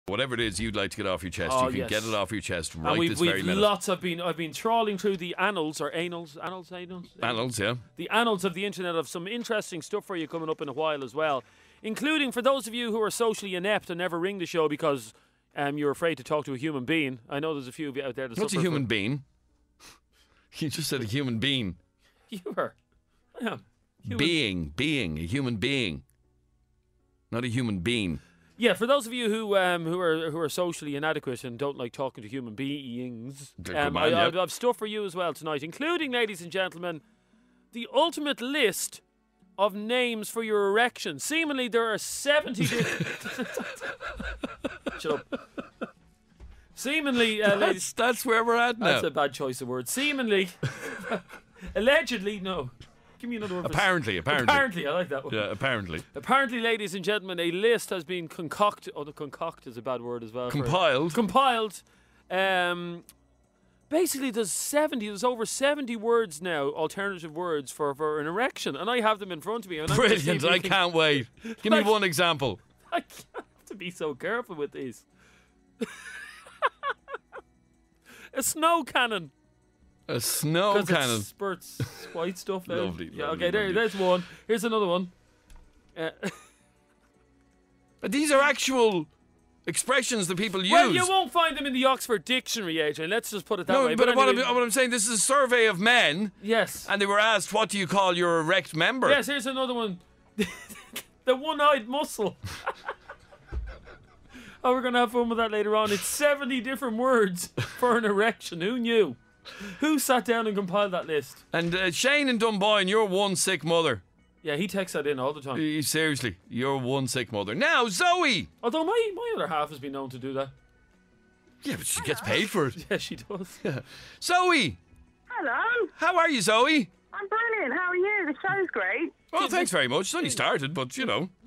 Whatever it is you'd like to get off your chest, you can get it off your chest right and this very minute. I've been trawling through the annals, Yeah. The annals of the internet of some interesting stuff for you coming up in a while as well, including for those of you who are socially inept and never ring the show because you're afraid to talk to a human being. I know there's a few of you out there that What's a human being? You just said a human being. You were. Yeah. Being, a human being. Not a human being. Yeah, for those of you who are socially inadequate and don't like talking to human beings, I've stuff for you as well tonight, including, ladies and gentlemen, the ultimate list of names for your erection. Seemingly there are 70 different... Shut up. Seemingly... that's where we're at now. That's a bad choice of words. Seemingly... Allegedly, no. Give me another word. Apparently, I like that one. Yeah, apparently. Apparently, ladies and gentlemen, a list has been concocted. Oh, the concoct is a bad word as well. Compiled. Basically, there's over 70 words now, alternative words for an erection, and I have them in front of me. And Brilliant! I can't wait. Give me one example. I have to be so careful with these. A snow cannon. A snow cannon. It spurts white stuff out. Lovely. There's one. Here's another one. But these are actual expressions that people use. Well, you won't find them in the Oxford Dictionary, Adrian. Let's just put it that way. But anyway, what I'm saying, this is a survey of men. Yes. And they were asked, what do you call your erect member? Yes, here's another one. The one-eyed muscle. Oh, we're going to have fun with that later on. It's 70 different words for an erection. Who knew? Who sat down and compiled that list? And Shane in Dunboyne, you're one sick mother. Yeah, he texts that in all the time. Seriously, you're one sick mother. Now, Zoe! Although my other half has been known to do that. Yeah, but she gets paid for it. Yeah, she does. Yeah. Zoe! Hello. How are you, Zoe? I'm brilliant. How are you? The show's great. Well, thanks very much. It's only started, but,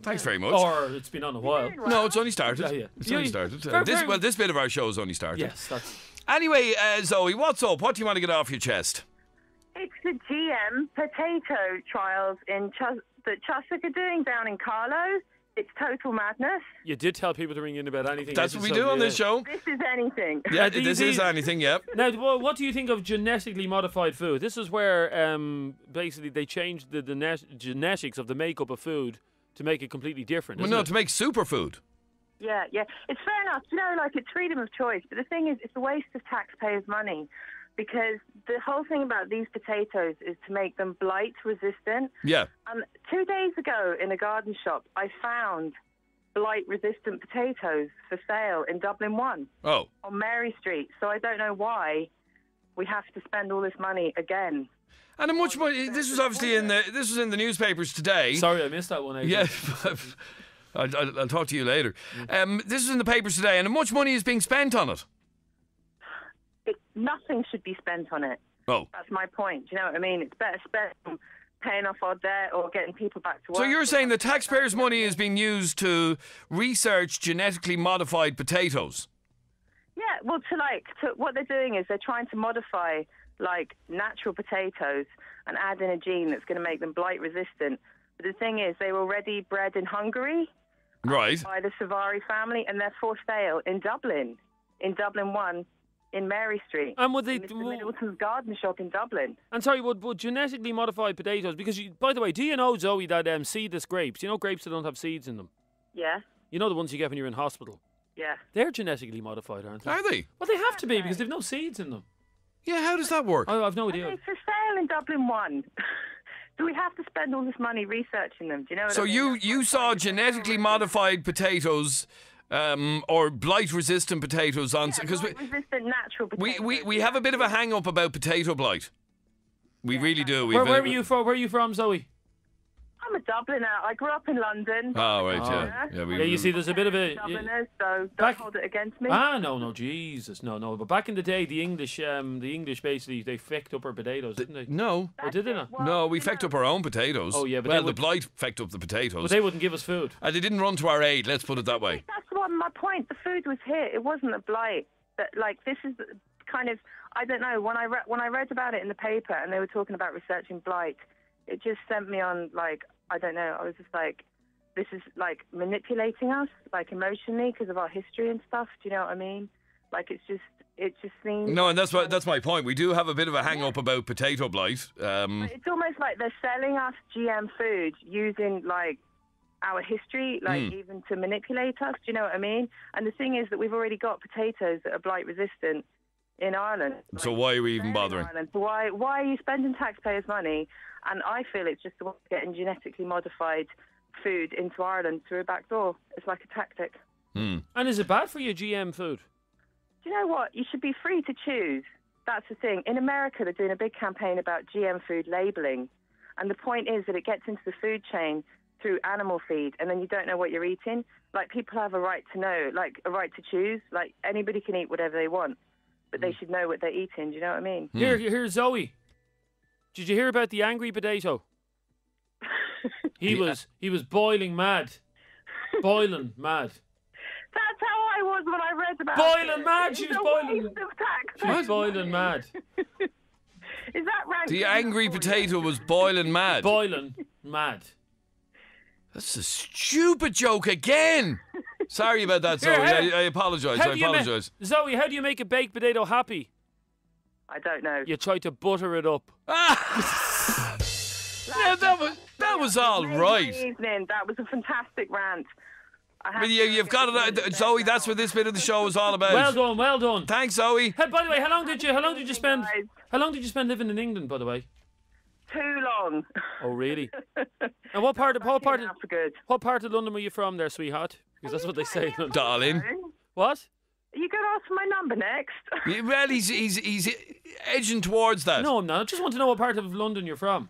thanks very much. Or it's been on a while. Well. No, it's only started. Yeah. It's only started. Very- This bit of our show has only started. Yes, that's... Anyway, Zoe, what's up? What do you want to get off your chest? It's the GM potato trials that Chuswick are doing down in Carlow. It's total madness. You did tell people to ring in about anything. That's what we do on this show. This is anything. Yeah, this is anything, yeah. Now, what do you think of genetically modified food? This is where basically they changed the genetics of the makeup of food to make it completely different. Well, no, to make superfood. Yeah. It's fair enough. It's freedom of choice. But the thing is, it's a waste of taxpayers' money because the whole thing about these potatoes is to make them blight resistant. Yeah. 2 days ago in a garden shop, I found blight resistant potatoes for sale in Dublin 1. Oh. On Mary Street. So I don't know why we have to spend all this money again. And how much money? This was obviously in the newspapers today. Sorry, I missed that one. Adrian. Yeah. I'll talk to you later. This is in the papers today, and how much money is being spent on it? Nothing should be spent on it. Oh. That's my point. Do you know what I mean? It's better spent on paying off our debt or getting people back to work. So you're saying the taxpayers' money is being used to research genetically modified potatoes? Yeah, well, what they're doing is they're trying to modify natural potatoes and add in a gene that's going to make them blight resistant. But the thing is, they were already bred in Hungary, right, by the Savari family, and they're for sale in Dublin 1, in Mary Street. And would they? Mr. Middleton's garden shop in Dublin. And sorry, would genetically modified potatoes? Because by the way, do you know, Zoe, that seedless grapes? You know grapes that don't have seeds in them. Yeah. You know the ones you get when you're in hospital. Yeah. They're genetically modified, aren't they? Are they? Well, they have to be because they've no seeds in them. Yeah. How does that work? I've no idea. It's for sale in Dublin 1. Do we have to spend all this money researching them? Do you know what I mean? So you saw genetically modified potatoes, or blight-resistant potatoes on... blight-resistant natural potatoes. We have a bit of a hang-up about potato blight. We really do. Where are you from? Where are you from, Zoe? I'm a Dubliner. I grew up in London. Oh, right, yeah. You see, there's a bit of a... Dubliners, so don't hold it against me. No, Jesus, no. But back in the day, the English basically, they fecked up our potatoes, didn't they? No. Or did they not? Well, No, we fecked up our own potatoes. Oh, yeah, but the blight fecked up the potatoes. But they wouldn't give us food. And they didn't run to our aid, let's put it that way. That's my point. The food was here. It wasn't a blight. This is kind of... I don't know. When I read about it in the paper and they were talking about researching blight, it just sent me on, I don't know. I was just like, this is like manipulating us, like emotionally, because of our history and stuff. Do you know what I mean? Like it just seems. No, and that's my point. We do have a bit of a hang up about potato blight. It's almost like they're selling us GM food using like our history, like even to manipulate us. Do you know what I mean? And the thing is that we've already got potatoes that are blight resistant in Ireland. So why are we even bothering? So why are you spending taxpayers' money? And I feel it's just getting genetically modified food into Ireland through a back door. It's like a tactic. And is it bad for your GM food? Do you know what? You should be free to choose. That's the thing. In America, they're doing a big campaign about GM food labelling. And the point is that it gets into the food chain through animal feed, and then you don't know what you're eating. Like, people have a right to know, like, a right to choose. Like, anybody can eat whatever they want, but they should know what they're eating. Do you know what I mean? Here's Zoe. Did you hear about the angry potato? He was boiling mad. Boiling mad. That's how I was when I read about Boiling it. mad. She was boiling. She was boiling mad. Is that right? The angry potato was boiling mad. Boiling mad. That's a stupid joke again. Sorry about that, Zoe. I apologise. I apologise. Zoe, how do you make a baked potato happy? I don't know. You try to butter it up. Yeah, that was all right. Evening. That was a fantastic rant. But you've got it, Zoe. That's what this bit of the show is all about. Well done, well done. Thanks, Zoe. Hey, by the way, how long did you spend living in England? By the way, too long. Oh, really? And what part of good. what part of London were you from, there, sweetheart? Because that's what they say, darling. What? Are you going to ask for my number next? Well, he's edging towards that. No, I'm not. I just want to know what part of London you're from.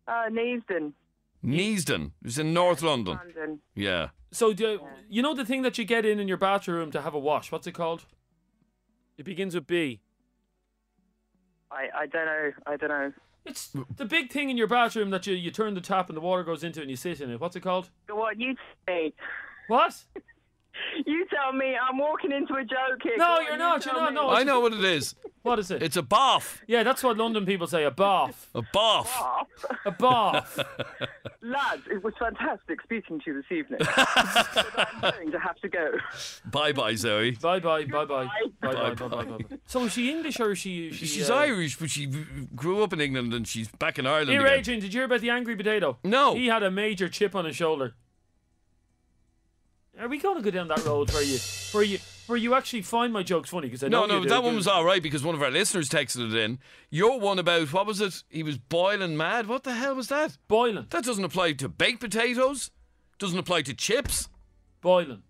Neasden. Neasden. It's in North London. Yeah. So, you know the thing that you get in your bathroom to have a wash? What's it called? It begins with B. I don't know. It's the big thing in your bathroom that you turn the tap and the water goes into it and you sit in it. What's it called? What, you say? What? You tell me. I'm walking into a joke here. No, you're not. No. I know what it is. What is it? It's a bath. Yeah, that's what London people say, a bath. A bath. A bath. Lads, it was fantastic speaking to you this evening. But I'm going to have to go. Bye-bye, Zoe. Bye-bye. So is she English or is she... She's Irish, but she grew up in England and she's back in Ireland Here, again. Adrian, did you hear about the angry potato? No. He had a major chip on his shoulder. Are we going to go down that road where you actually find my jokes funny? Because I know No, that one was all right because one of our listeners texted it in. Your one about, what was it? He was boiling mad. What the hell was that? Boiling. That doesn't apply to baked potatoes. Doesn't apply to chips. Boiling.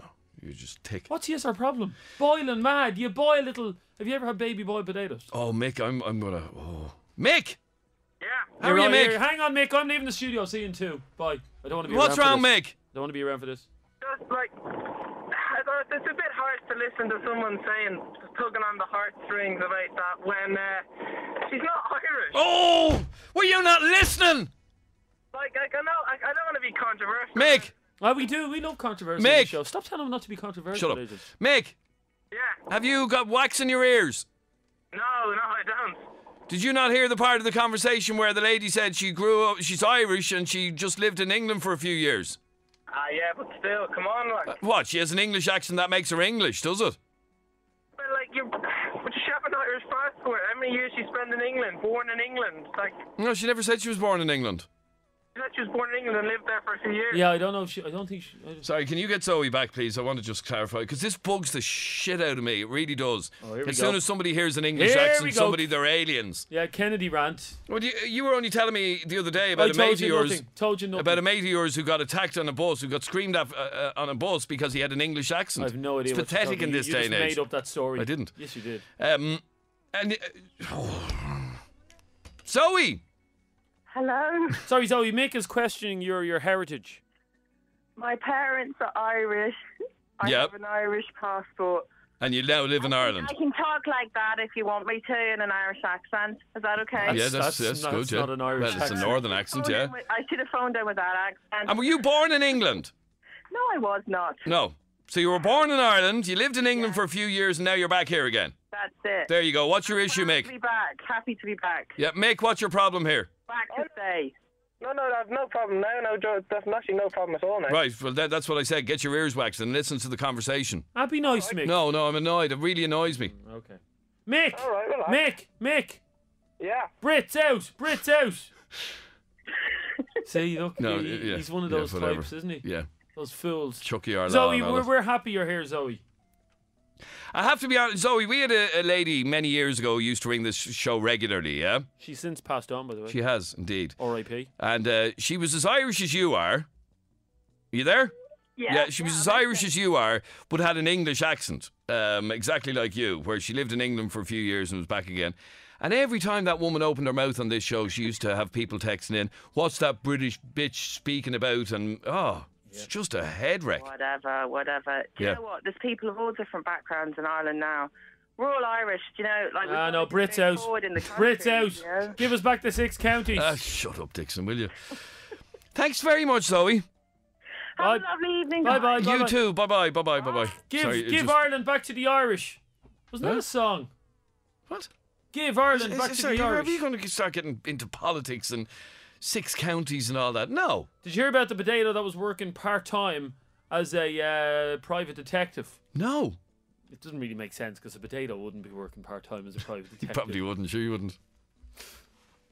Oh, you just tick. What's our problem? Boiling mad. You boil little... Have you ever had baby boiled potatoes? Oh, Mick, I'm gonna... Oh. Mick! Yeah. How are you, Mick? Here. Hang on, Mick. I'm leaving the studio. See you in 2. Bye. I don't want to be What's around wrong, for this. Mick? I don't want to be around for this. Just like, it's a bit hard to listen to someone saying, tugging on the heartstrings about that when she's not Irish. Oh! Were you not listening? Like, I know, I don't want to be controversial. Mick! Well, we do. We love controversy Mick! on the show. Stop telling them not to be controversial. Shut up. Mick! Yeah. Have you got wax in your ears? No, I don't. Did you not hear the part of the conversation where the lady said she grew up, she's Irish and she just lived in England for a few years? Yeah, but still, come on, like. What? She has an English accent that makes her English, does it? But like, but you have an Irish passport. How many years she spent in England? Born in England, like. No, she never said she was born in England. She said she was born in England and lived there for a few years. Yeah, I don't know if she... I don't think she... Sorry, can you get Zoe back, please? I want to just clarify, because this bugs the shit out of me. It really does. Oh, here we as go. soon as somebody hears an English Here we accent, go. they're aliens. Yeah, Kennedy rant. Well, you were only telling me the other day about I a mate told of you yours. nothing. Told you nothing. About a mate of yours who got attacked on a bus, who got screamed at on a bus because he had an English accent. I have no idea. It's what you're pathetic in talking. this You day just and age. made up that story. I didn't. Yes, you did. Zoe! Hello. Sorry, Zoe. Mick is questioning your heritage. My parents are Irish. I Yep. have an Irish passport. And you now live in Ireland. I can talk like that if you want me to in an Irish accent. Is that okay? Yeah, that's not, good, that's yeah. not an Irish Well, it's a accent. northern accent, yeah. I should have phoned in with that accent. And were you born in England? No, I was not. No. So you were born in Ireland, you lived in England for a few years, and now you're back here again. That's it. There you go. What's your issue, Happy Mick? to be back. Happy to be back. Yeah, Mick, what's your problem here? Back to stay. No, I have no problem now. No, that's actually no problem at all now. Right, well, that's what I said. Get your ears waxed and listen to the conversation. That'd be nice, Mick. No, I'm annoyed. It really annoys me. Okay. Mick! All right, relax. Mick! Yeah. Brits out! See, look, No, he's one of those whatever. types, isn't he? Yeah. Those fools. Chucky our Zoe, law and all we're happy you're here, Zoe. I have to be honest, Zoe, we had a lady many years ago who used to ring this show regularly, yeah? She's since passed on, by the way. She has, indeed. R.I.P. And she was as Irish as you are. Are you there? Yeah, she was as Irish as you are, but had an English accent, exactly like you, where she lived in England for a few years and was back again. And every time that woman opened her mouth on this show, she used to have people texting in, what's that British bitch speaking about? And, it's just a head wreck. Whatever. Do you know what? There's people of all different backgrounds in Ireland now. We're all Irish, do you know? Like, no, Brits out. Brits out. You know? Give us back the 6 counties. Shut up, Dixon, will you? Thanks very much, Zoe. Have a lovely evening. Bye. You too. Bye. Give Ireland back to the Irish. Wasn't that a song? What? Give Ireland back to the Irish. Are you going to start getting into politics and 6 counties and all that? No. Did you hear about the potato that was working part-time as a private detective? No. It doesn't really make sense because a potato wouldn't be working part-time as a private detective. Probably wouldn't. Sure you wouldn't.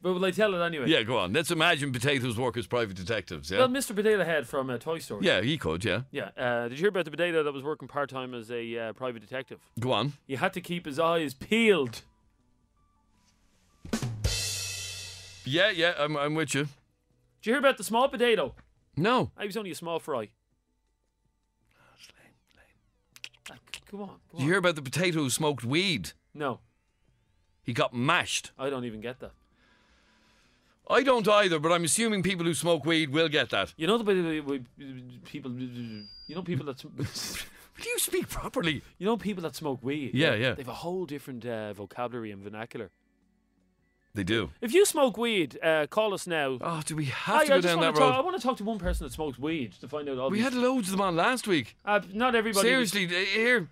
But will I tell it anyway? Yeah, go on. Let's imagine potatoes work as private detectives, yeah? Well, Mr. Potato Head from Toy Story. Yeah, he could, yeah. Yeah. Did you hear about the potato that was working part-time as a private detective? Go on. He had to keep his eyes peeled. Yeah, I'm with you. Did you hear about the small potato? No. He was only a small fry. Come on. Did you hear about the potato who smoked weed? No. He got mashed. I don't even get that. I don't either, but I'm assuming people who smoke weed will get that. You know people. You know people that. Will you speak properly? You know people that smoke weed. Yeah. They have a whole different vocabulary and vernacular. They do. If you smoke weed, call us now. Oh, do we have to go down that road? I want to talk to one person that smokes weed to find out all We these. had loads of them on last week. Not everybody. Seriously, here,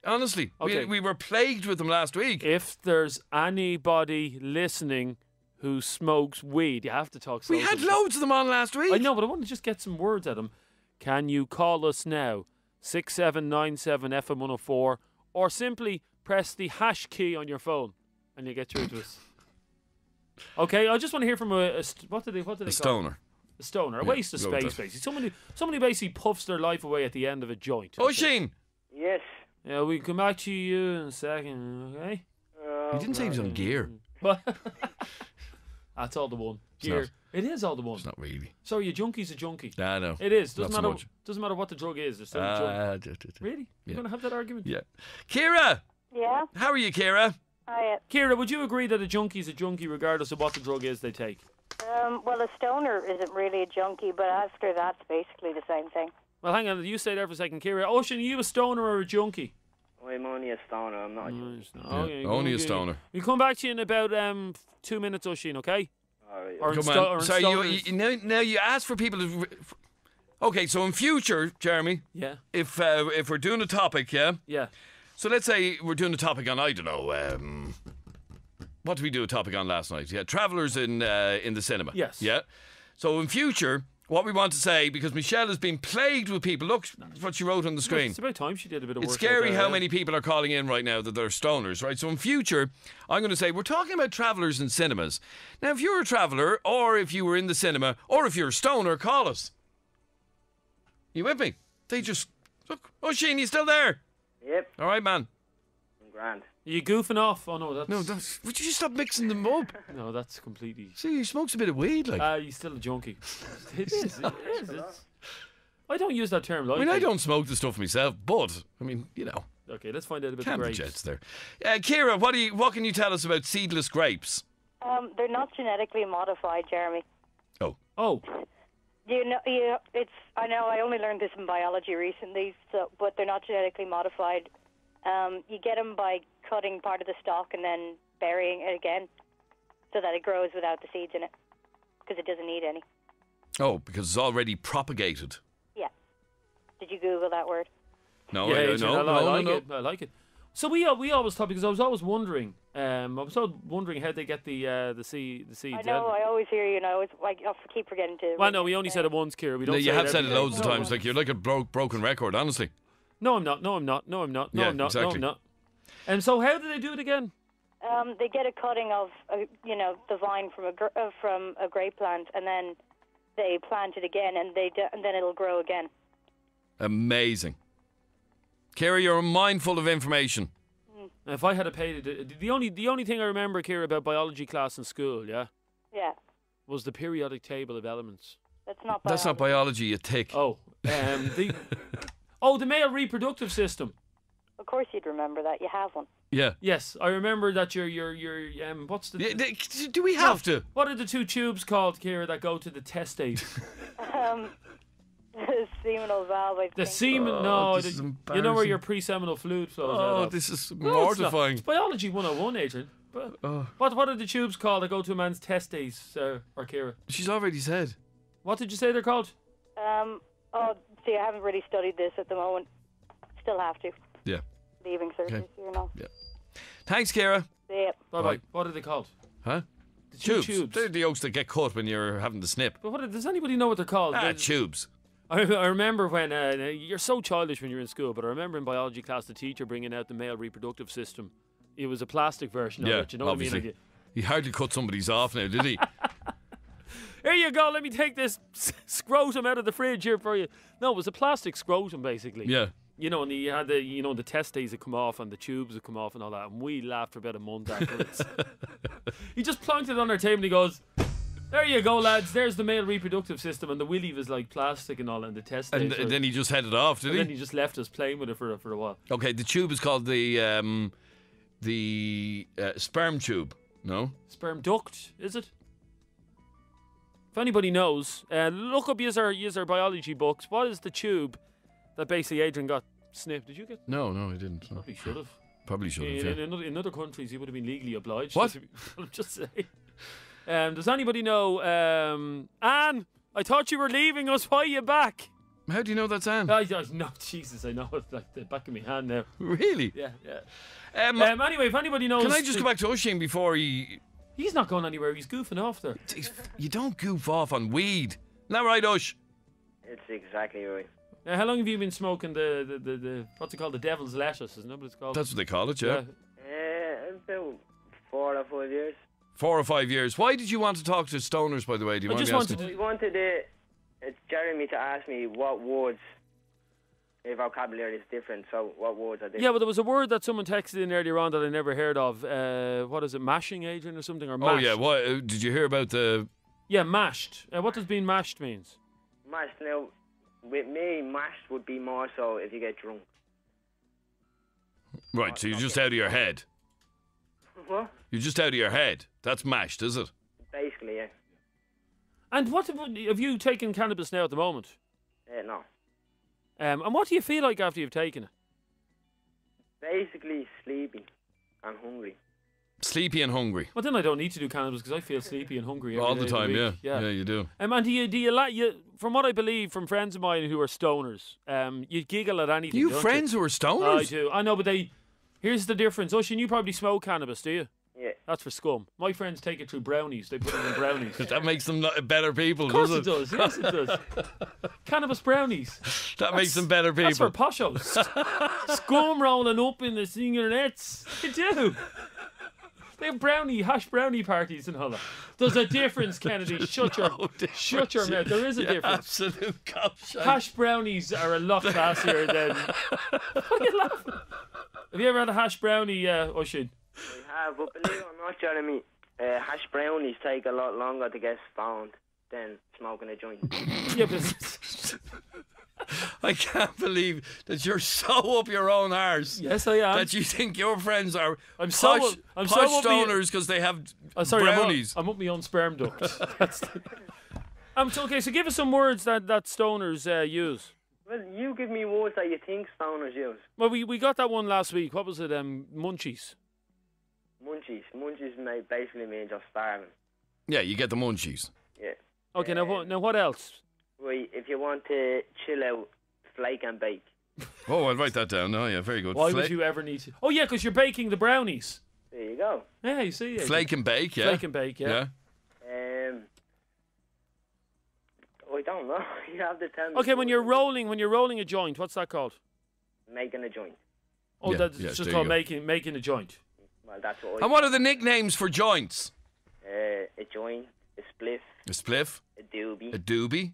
honestly, Okay. we were plagued with them last week. If there's anybody listening who smokes weed, you have to talk. We had loads of them on last week. I know, but I want to just get some words at them. Can you call us now? 6797 FM104, or simply press the hash key on your phone, and you get through to us. Okay, I just want to hear from what did they call it? Stoner. A stoner. A Yeah, waste of go with space, that. basically. Somebody basically puffs their life away at the end of a joint. Oh, Sheen. Yes. Yeah, we'll come back to you in a second, okay? He didn't say he was on gear. But that's all the one. Gear. not. It is all the one. It's not really. Sorry, a junkie's a junkie. Nah, no. It is. Not Doesn't so matter. much. Doesn't matter what the drug is. There's still a junk. Really? Yeah. You're gonna have that argument? Yeah. Kira, Yeah. how are you, Kira? Hiya. Kira, would you agree that a junkie's a junkie regardless of what the drug is they take? Well, a stoner isn't really a junkie, but after that's basically the same thing. Well, hang on. You stay there for a second, Kira. Ocean, are you a stoner or a junkie? I'm only a stoner, I'm not a junkie. Okay, only a stoner. We'll come back to you in about 2 minutes, Ocean, okay? Alright. Or in Come or on. in Sorry, stoners. now you ask for people to... Okay, so in future, Jeremy, Yeah, if we're doing a topic, yeah? yeah. So let's say we're doing a topic on, I don't know, what did we do a topic on last night? Yeah, travellers in the cinema. Yes. Yeah. So in future, what we want to say, because Michelle has been plagued with people, look what she wrote on the screen. It's about time she did a bit of work. It's out scary there, how yeah. many people are calling in right now that they're stoners, right? So in future, I'm going to say we're talking about travellers in cinemas. Now, if you're a traveller, or if you were in the cinema, or if you're a stoner, call us. You with me? They just... Look. Oh, Sheen, you still there? Yep, All right, man. I'm grand. Are you goofing off? Oh, no, that's... No, would you stop mixing them up? No, that's completely... See, he smokes a bit of weed, like. He's still a junkie. It is. I don't use that term I lightly. mean, I don't smoke the stuff myself, but, I mean, you know, Okay, let's find out about the can't be grapes. jets there. Kira, what can you tell us about seedless grapes? They're not genetically modified, Jeremy. Oh, I know I only learned this in biology recently, but they're not genetically modified. You get them by cutting part of the stalk and then burying it again so that it grows without the seeds in it because it doesn't need any. Oh, because it's already propagated. Yeah. Did you Google that word? No, yeah, I Adrian, I like it. I like it. So we always thought, because I was always wondering, how they get the seeds. I know. I always hear you. Know, it's like I keep forgetting to. Well, no, we only said it once, Kira. We don't. You have said it day. loads of times. Like you're like a broken record. Honestly. No, I'm not. No, I'm not. No, I'm not. No, Yeah, I'm not. exactly. No, I'm not. And so, how do they do it again? They get a cutting of, the vine from a grape plant, and then they plant it again, and then it'll grow again. Amazing. Kira, you're mindful of information. If I had paid it, the only thing I remember, Kira, about biology class in school, yeah, was the periodic table of elements. That's not biology. That's not biology, you tick. Oh, the male reproductive system. Of course, you'd remember that. You have one. Yeah. Yes, I remember that. Your what's the? Yeah, do we have to? What are the two tubes called, Kira, that go to the testate? The seminal valve, I think. The semen, you know where your pre-seminal fluid flows out of. This is mortifying. It's biology 101, Adrian. But what are the tubes called that go to a man's testes, or Kira? She's already said. What did you say they're called? See, I haven't really studied this at the moment. Still have to. Yeah. Leaving surgery here now. Yeah. Thanks, Kira. See ya. Bye-bye. What are they called? Huh? The tubes. They're the yolks that get cut when you're having the snip. But does anybody know what they're called? Tubes. I remember when, you're so childish when you're in school, but I remember in biology class the teacher bringing out the male reproductive system. It was a plastic version of it, you know obviously. what I mean? He hardly cut somebody's off now, did he? Here you go, let me take this scrotum out of the fridge here for you. No, it was a plastic scrotum, basically. Yeah. You know, and you had the testes that come off and the tubes that come off and all that, and we laughed for about a month afterwards. He just plonked it on our table and he goes, there you go, lads, there's the male reproductive system, and the willy was like plastic and all, and the testes. And then he just headed off, did he? And then he just left us playing with it for a while. Okay, the tube is called the sperm tube, no? Sperm duct, is it? If anybody knows, look up user biology books. What is the tube that basically Adrian got snipped? Did you get? No, I didn't. Probably should have. Probably should have. In other countries, he would have been legally obliged. What? I'm just saying. Does anybody know? Anne, I thought you were leaving us. Why are you back? How do you know that's Anne? No, Jesus, I know it's like the back of my hand now. Really? Yeah. Anyway, if anybody knows, can I just go back to Ushing before he? He's not going anywhere. He's goofing off there. You don't goof off on weed. Isn't that right, Ush? It's exactly right. How long have you been smoking the what's it called? The devil's lettuce, isn't that what it's called? That's what they call it, yeah. About 4 or 5 years. 4 or 5 years. Why did you want to talk to stoners, by the way? Do you mind me asking? We wanted Jeremy to ask me what words, if vocabulary is different, so what words are different. Yeah, but there was a word that someone texted in earlier on that I never heard of. What is it, mashing, Adrian, or something? Or mashed? Oh, yeah. What, did you hear about the... Yeah, mashed. What does being mashed means? Mashed, now, with me, mashed would be more so if you get drunk. Right, so you're just out of your head. What? You're just out of your head. That's mashed, is it? Basically, yeah. And what have you taken cannabis now at the moment? No. And what do you feel like after you've taken it? Basically sleepy and hungry. Sleepy and hungry. Well, then I don't need to do cannabis because I feel sleepy and hungry all every the day time. of the week. Yeah, you do. And do you from what I believe from friends of mine who are stoners, you giggle at anything. You don't friends who are stoners? I do. I know, but here's the difference. Ocean, you probably smoke cannabis, do you? Yeah. That's for scum. My friends take it through brownies. They put it in brownies. That makes them better people, of course does it? It does. Yes, it does. Cannabis brownies. That makes them better people. That's for poshos. Scum rolling up in the senior nets. They do. They have hash brownie parties and all that. There's a difference, Kennedy. Shut your mouth. There is a difference. Absolute gosh. Hash brownies are a lot classier than... What are you laughing? Have you ever had a hash brownie, Oishin? I have, but believe it or not, Jeremy, hash brownies take a lot longer to get stoned than smoking a joint. Yeah, but... I can't believe that you're so up your own arse. Yes, I am. That you think your friends are I'm posh so stoners because they have brownies. I'm up my own sperm duct. Okay, so give us some words that stoners use. Well, you give me words that you think stoners use. Well, we got that one last week. What was it? Munchies. Munchies basically mean just starving. Yeah, you get the munchies. Yeah. Okay, now what else? Right, if you want to chill out, flake and bake. Oh, I'll write that down. Oh, yeah, very good. Why would you ever need to? Oh, yeah, because you're baking the brownies. There you go. Yeah, you see. Flake and bake, yeah. Flake and bake, yeah. I don't know. You have to tell me. Okay, when you're rolling a joint, what's that called? Making a joint. Oh, that's just called making a joint. Well, that's what. And what are the nicknames for joints? A joint, a spliff. A spliff. A doobie. A doobie.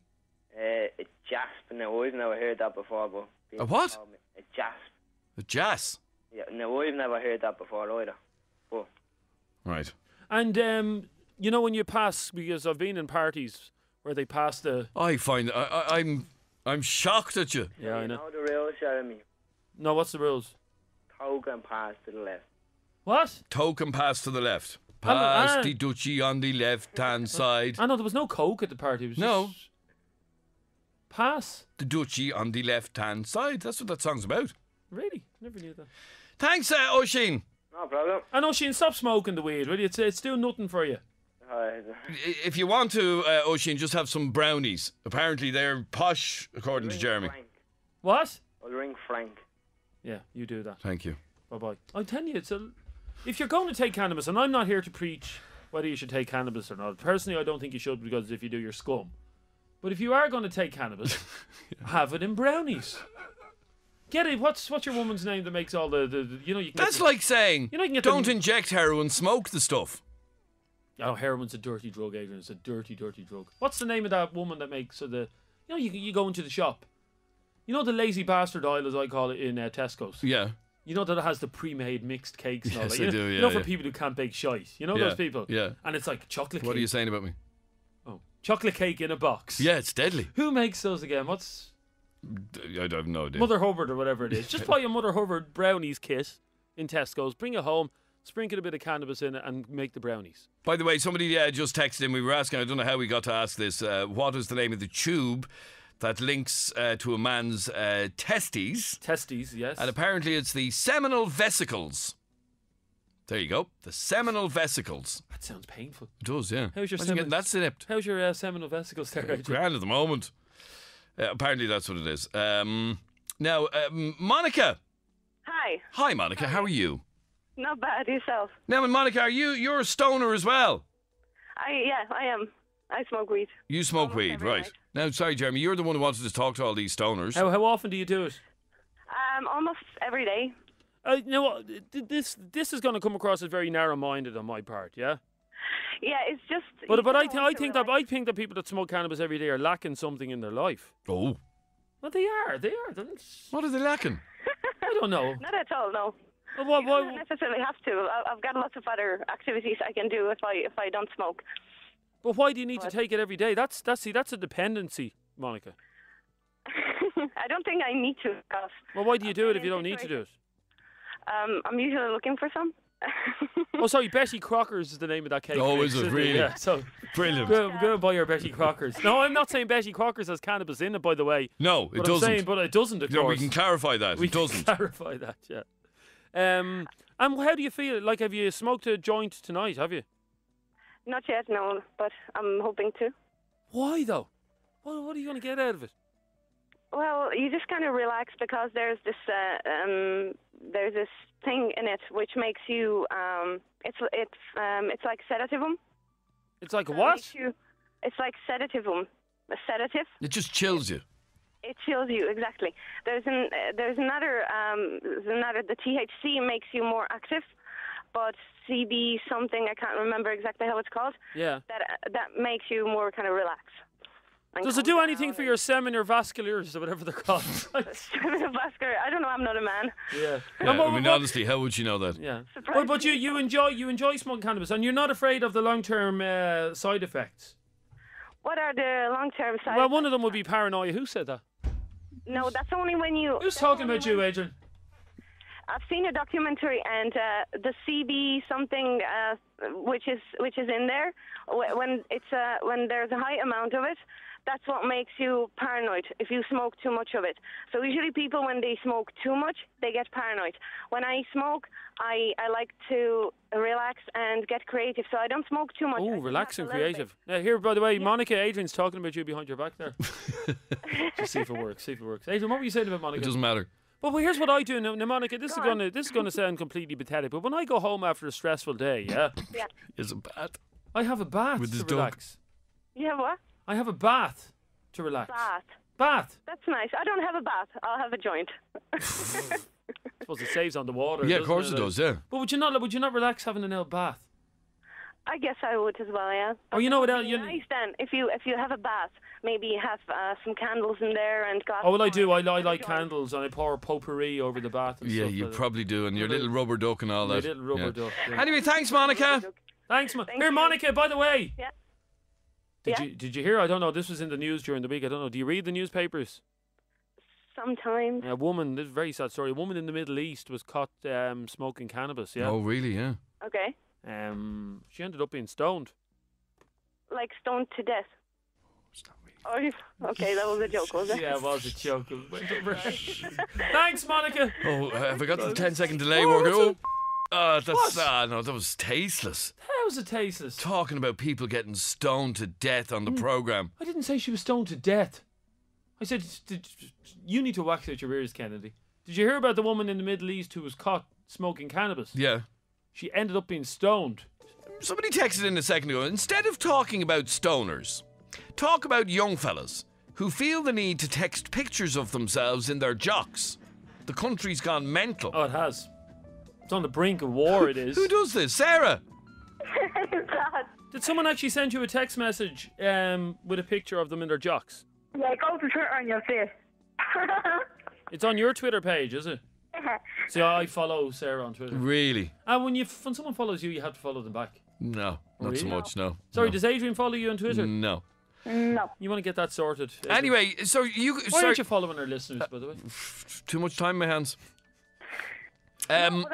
A jasp. No, I've never heard that before, but. A what? A jasp. A jas. Yeah, no, I've never heard that before either. But. Right. And you know when you pass, because I've been in parties where they pass the. I find I'm shocked at you. Yeah, I know. You know the rules, Jeremy. No, what's the rules? Toke and pass to the left. What? Toke and pass to the left. Pass the duchy on the left-hand side. I know there was no coke at the party. It was just pass. The duchy on the left-hand side. That's what that song's about. Really? Never knew that. Thanks, Oisin. No problem. And Oisin, stop smoking the weed, will you? It's doing nothing for you. If you want to, Oisin, just have some brownies. Apparently they're posh, according to Jeremy. Frank. What? I'll ring Frank. Yeah, you do that. Thank you. Bye-bye. I'm telling you, if you're going to take cannabis, and I'm not here to preach whether you should take cannabis or not. Personally, I don't think you should, because if you do, you're scum. But if you are going to take cannabis, have it in brownies. Get it. What's your woman's name that makes all the you know you can. That's like saying you can get don't inject heroin, smoke the stuff. Oh, heroin's a dirty drug, Adrian. It's a dirty, dirty drug. What's the name of that woman that makes the? You know, you go into the shop. You know the lazy bastard aisle, as I call it, in Tesco's. Yeah. You know that it has the pre-made mixed cakes and all Yes, that. I do. Yeah. You know, for people who can't bake shite. You know those people. Yeah. And it's like chocolate cake. What are you saying about me? Oh, chocolate cake in a box. Yeah, it's deadly. Who makes those again? What's? I have no idea. Mother Hubbard or whatever it is. Just buy a Mother Hubbard brownies kit in Tesco's. Bring it home. Sprinkle a bit of cannabis in it and make the brownies. By the way, somebody just texted in. We were asking, I don't know how we got to ask this, what is the name of the tube that links to a man's testes? Testes, yes. And apparently it's the seminal vesicles. There you go. The seminal vesicles. That sounds painful. It does, yeah. How's your getting that snipped? How's your seminal vesicles there, Adrian? Grand at the moment. Apparently that's what it is. Now, Monica. Hi. Hi, Monica. How are you? Not bad, yourself. Now, Monica, you're a stoner as well? I am. I smoke weed. You smoke Almost weed, every right. night. Now, sorry, Jeremy, you're the one who wanted to talk to all these stoners. How often do you do it? Almost every day. You know what? This is going to come across as very narrow-minded on my part, yeah? Yeah, it's just... But I think that people that smoke cannabis every day are lacking something in their life. Oh. Well, they are. What are they lacking? I don't know. Not at all, no. Well, You don't necessarily have to. I've got lots of other activities I can do if I don't smoke. But why do you need to take it every day? That's a dependency, Monica. I don't think I need to. Well, why do you do it if you don't need to do it? I'm usually looking for some. Oh, sorry, Betty Crocker's is the name of that cake. Oh, mix, is it isn't really? Yeah, so Brilliant. Go buy your Betty Crocker's. No, I'm not saying Betty Crocker's has cannabis in it, by the way. No, it doesn't. I'm saying, but it doesn't, of course. No, we can clarify that. We it doesn't. can clarify that, yeah. And how do you feel? Like, have you smoked a joint tonight, have you? Not yet, no, but I'm hoping to. Why, though? What are you going to get out of it? Well, you just kind of relax because there's this thing in it which makes you it's like sedativum. It's like a what? It's like sedativum, a sedative. It just chills you. It chills you, exactly. There's another the THC makes you more active, but CB something, I can't remember exactly how it's called. Yeah. That makes you more kind of relaxed. Does it do anything for your seminal vasculars or whatever they're called? Seminal vascular. I don't know. I'm not a man. Yeah. Honestly, how would you know that? Yeah. But you enjoy smoking cannabis, and you're not afraid of the long-term side effects. What are the long-term side effects? Well, one of them would be paranoia. Who said that? No, that's only when you... Who's talking about you, Adrian? I've seen a documentary, and the CB something, which is in there, when there's a high amount of it, that's what makes you paranoid if you smoke too much of it. So usually people, when they smoke too much, they get paranoid. When I smoke, I like to relax and get creative, so I don't smoke too much. Oh, relax and creative. Yeah, here, by the way, Monica, Adrian's talking about you behind your back there. Just see if it works. Adrian, what were you saying about Monica? It doesn't matter. Well, here's what I do now, Monica. This is gonna sound completely pathetic, but when I go home after a stressful day, Is it bad? I have a bath With his to relax. You have what? I have a bath to relax. Bath. That's nice. I don't have a bath. I'll have a joint. I suppose it saves on the water. Yeah, of course it does. Yeah. But would you not relax having an old bath? I guess I would as well, yeah. Oh, you know what? Nice then. If you have a bath, maybe you have some candles in there and glass. Oh well, I do. I like candles and I pour potpourri over the bath. And Yeah, stuff you like probably do, and your little rubber duck and all that. that. Your little rubber duck. Yeah. Anyway, thanks, Monica. Thanks, Thank Here, you. Monica. By the way. Yeah. Did you hear? I don't know. This was in the news during the week. I don't know. Do you read the newspapers? Sometimes. A woman. This is a very sad story. A woman in the Middle East was caught smoking cannabis. Yeah. Oh, really? Yeah. Okay. She ended up being stoned. Like stoned to death. Oh, okay, that was a joke, was it? Yeah, it was a joke. Thanks, Monica. Oh, have I got the 10-second delay working? That was tasteless. How was it tasteless? Talking about people getting stoned to death on the programme. I didn't say she was stoned to death. I said, you need to wax out your ears, Kennedy. Did you hear about the woman in the Middle East who was caught smoking cannabis? Yeah. She ended up being stoned. Somebody texted in a second ago, instead of talking about stoners, talk about young fellas who feel the need to text pictures of themselves in their jocks. The country's gone mental. Oh, it has. It's on the brink of war, it is. Who does this? Sarah? Did someone actually send you a text message with a picture of them in their jocks? Yeah, go to Twitter and you'll see it. It's on your Twitter page, is it? See, I follow Sarah on Twitter. Really? And when someone follows you, you have to follow them back. No, not so much, no. Sorry, no. does Adrian follow you on Twitter? No. No. You want to get that sorted. Adrian? Anyway, so you... Why aren't you following our listeners, by the way? Too much time in my hands. It's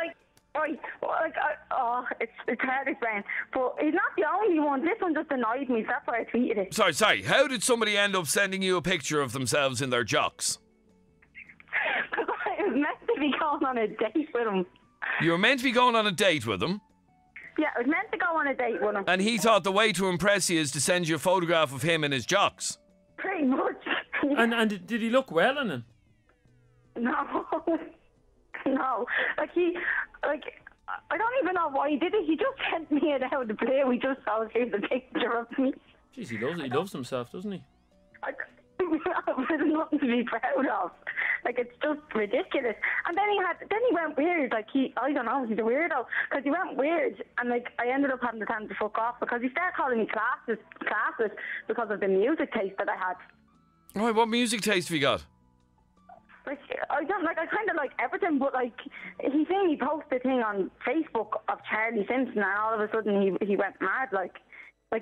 hard to explain, but he's not the only one. This one just annoyed me, so that's why I tweeted it. Sorry. How did somebody end up sending you a picture of themselves in their jocks? Because I was meant to be going on a date with him. You were meant to be going on a date with him? Yeah, I was meant to go on a date with him. And he thought the way to impress you is to send you a photograph of him in his jocks? Pretty much. And did he look well in it? No. No. I don't even know why he did it. He just sent me it out of the blue. He just saw here's a picture of me. Jeez, he loves himself, doesn't he? There's nothing to be proud of. It's just ridiculous. And then he went weird. I don't know, he's a weirdo. Because he went weird, and I ended up having to tell him to fuck off because he started calling me classless because of the music taste that I had. Right, what music taste have you got? I kind of like everything, but he seen me post a thing on Facebook of Charlie Simpson, and all of a sudden he went mad, he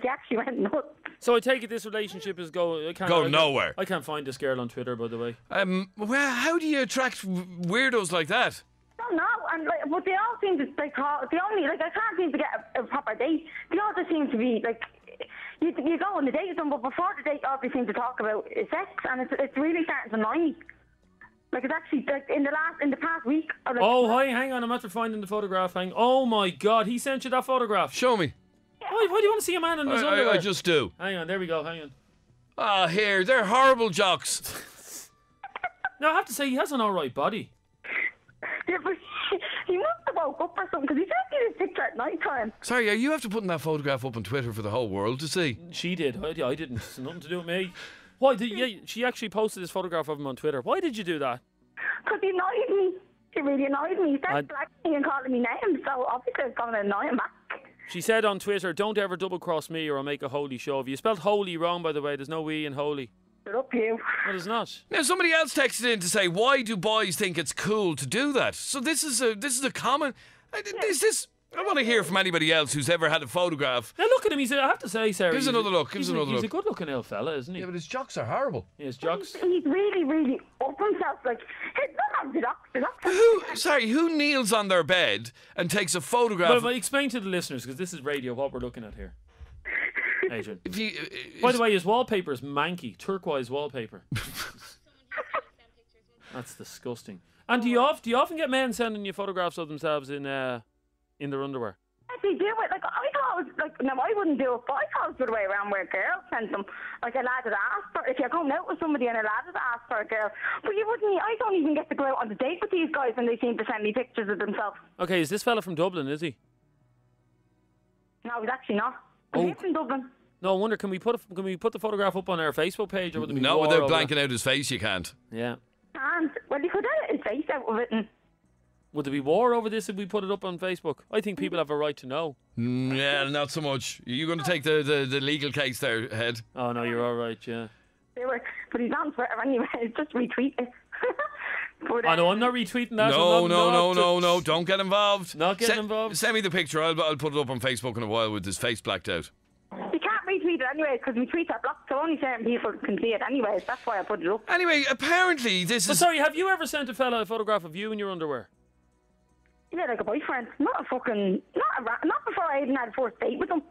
actually went nuts. So I take it this relationship is going nowhere. I can't find this girl on Twitter, by the way. Well, how do you attract weirdos like that? I don't know, but they all seem to talk. I can't seem to get a proper date. They all just seem to be you go on a date with them, but before the date, all they seem to talk about is sex, and it's really starting to annoy me. It's actually in the past week. Hi, hang on, I'm after finding the photograph. Oh my God, he sent you that photograph. Show me. Why do you want to see a man in his underwear? I just do. Hang on, there we go. Hang on. Ah, here, they're horrible jocks. No, I have to say he has an all right body. Yeah, but he must have woke up or something because he sent me this picture at night time. Sorry, are you after putting that photograph up on Twitter for the whole world to see? She did. I didn't. It's nothing to do with me. Why she actually posted this photograph of him on Twitter. Why did you do that? Because he annoyed me. He really annoyed me. He started blacking and calling me names, so obviously I was going to annoy him back. She said on Twitter, "Don't ever double cross me or I'll make a holy show of you." You spelled holy wrong, by the way. There's no E in holy. Shut up, you. No, there's not. Now somebody else texted in to say, why do boys think it's cool to do that? So this is a common. Is this? I want to hear from anybody else who's ever had a photograph. Now look at him. I have to say, Sarah. Give us another look. He's a good-looking old fella, isn't he? Yeah, but his jocks are horrible. Yeah, his jocks. He's really, really up himself. Who kneels on their bed and takes a photograph? Well, explain to the listeners, because this is radio, what we're looking at here. Adrian. If you, By the way, his wallpaper is manky, turquoise wallpaper. That's disgusting. And do you often get men sending you photographs of themselves in their underwear? They do it. Like, I thought it was, like, no, I wouldn't do it, but I thought it was the other way around where girls send them, like a lad would ask for, if you're going out with somebody and a lad would ask for a girl. But you wouldn't, I don't even get to go out on the date with these guys when they seem to send me pictures of themselves. Okay, is this fella from Dublin, is he? No, he's actually not. He's from Dublin. No, I wonder, can we put the photograph up on our Facebook page? Or would it be no, war without over blanking out his face, you can't. Yeah. And, well, you could edit his face out of it and... Would there be war over this if we put it up on Facebook? I think people have a right to know. Yeah, not so much. Are you going to take the legal case there, Head? Oh, no, you're all right, yeah. But he's on Twitter anyway. Just retweet it. But, no, I'm not retweeting that. No. Don't get involved. Not getting involved. Send me the picture. I'll put it up on Facebook in a while with his face blacked out. You can't retweet it anyway because my tweets are blocked, so only certain people can see it anyway. That's why I put it up. Anyway, apparently this is... Sorry, have you ever sent a fella a photograph of you in your underwear? Yeah, like a boyfriend. Not before I even had a first date with him.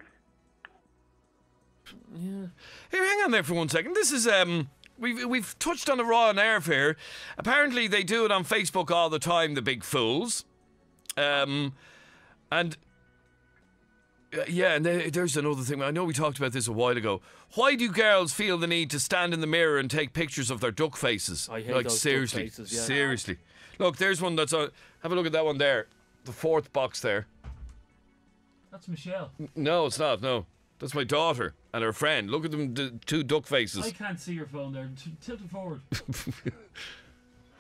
Yeah. Here, hang on there for 1 second. This is we've touched on the raw nerve here. Apparently they do it on Facebook all the time, the big fools. And there's another thing. I know we talked about this a while ago. Why do girls feel the need to stand in the mirror and take pictures of their duck faces? I hate like those seriously, duck faces, yeah. Seriously. Look, there's one that's on. Have a look at that one there. The fourth box there. That's Michelle. No, it's not. No, that's my daughter and her friend. Look at them, the two duck faces. I can't see your phone there. Tilt it forward.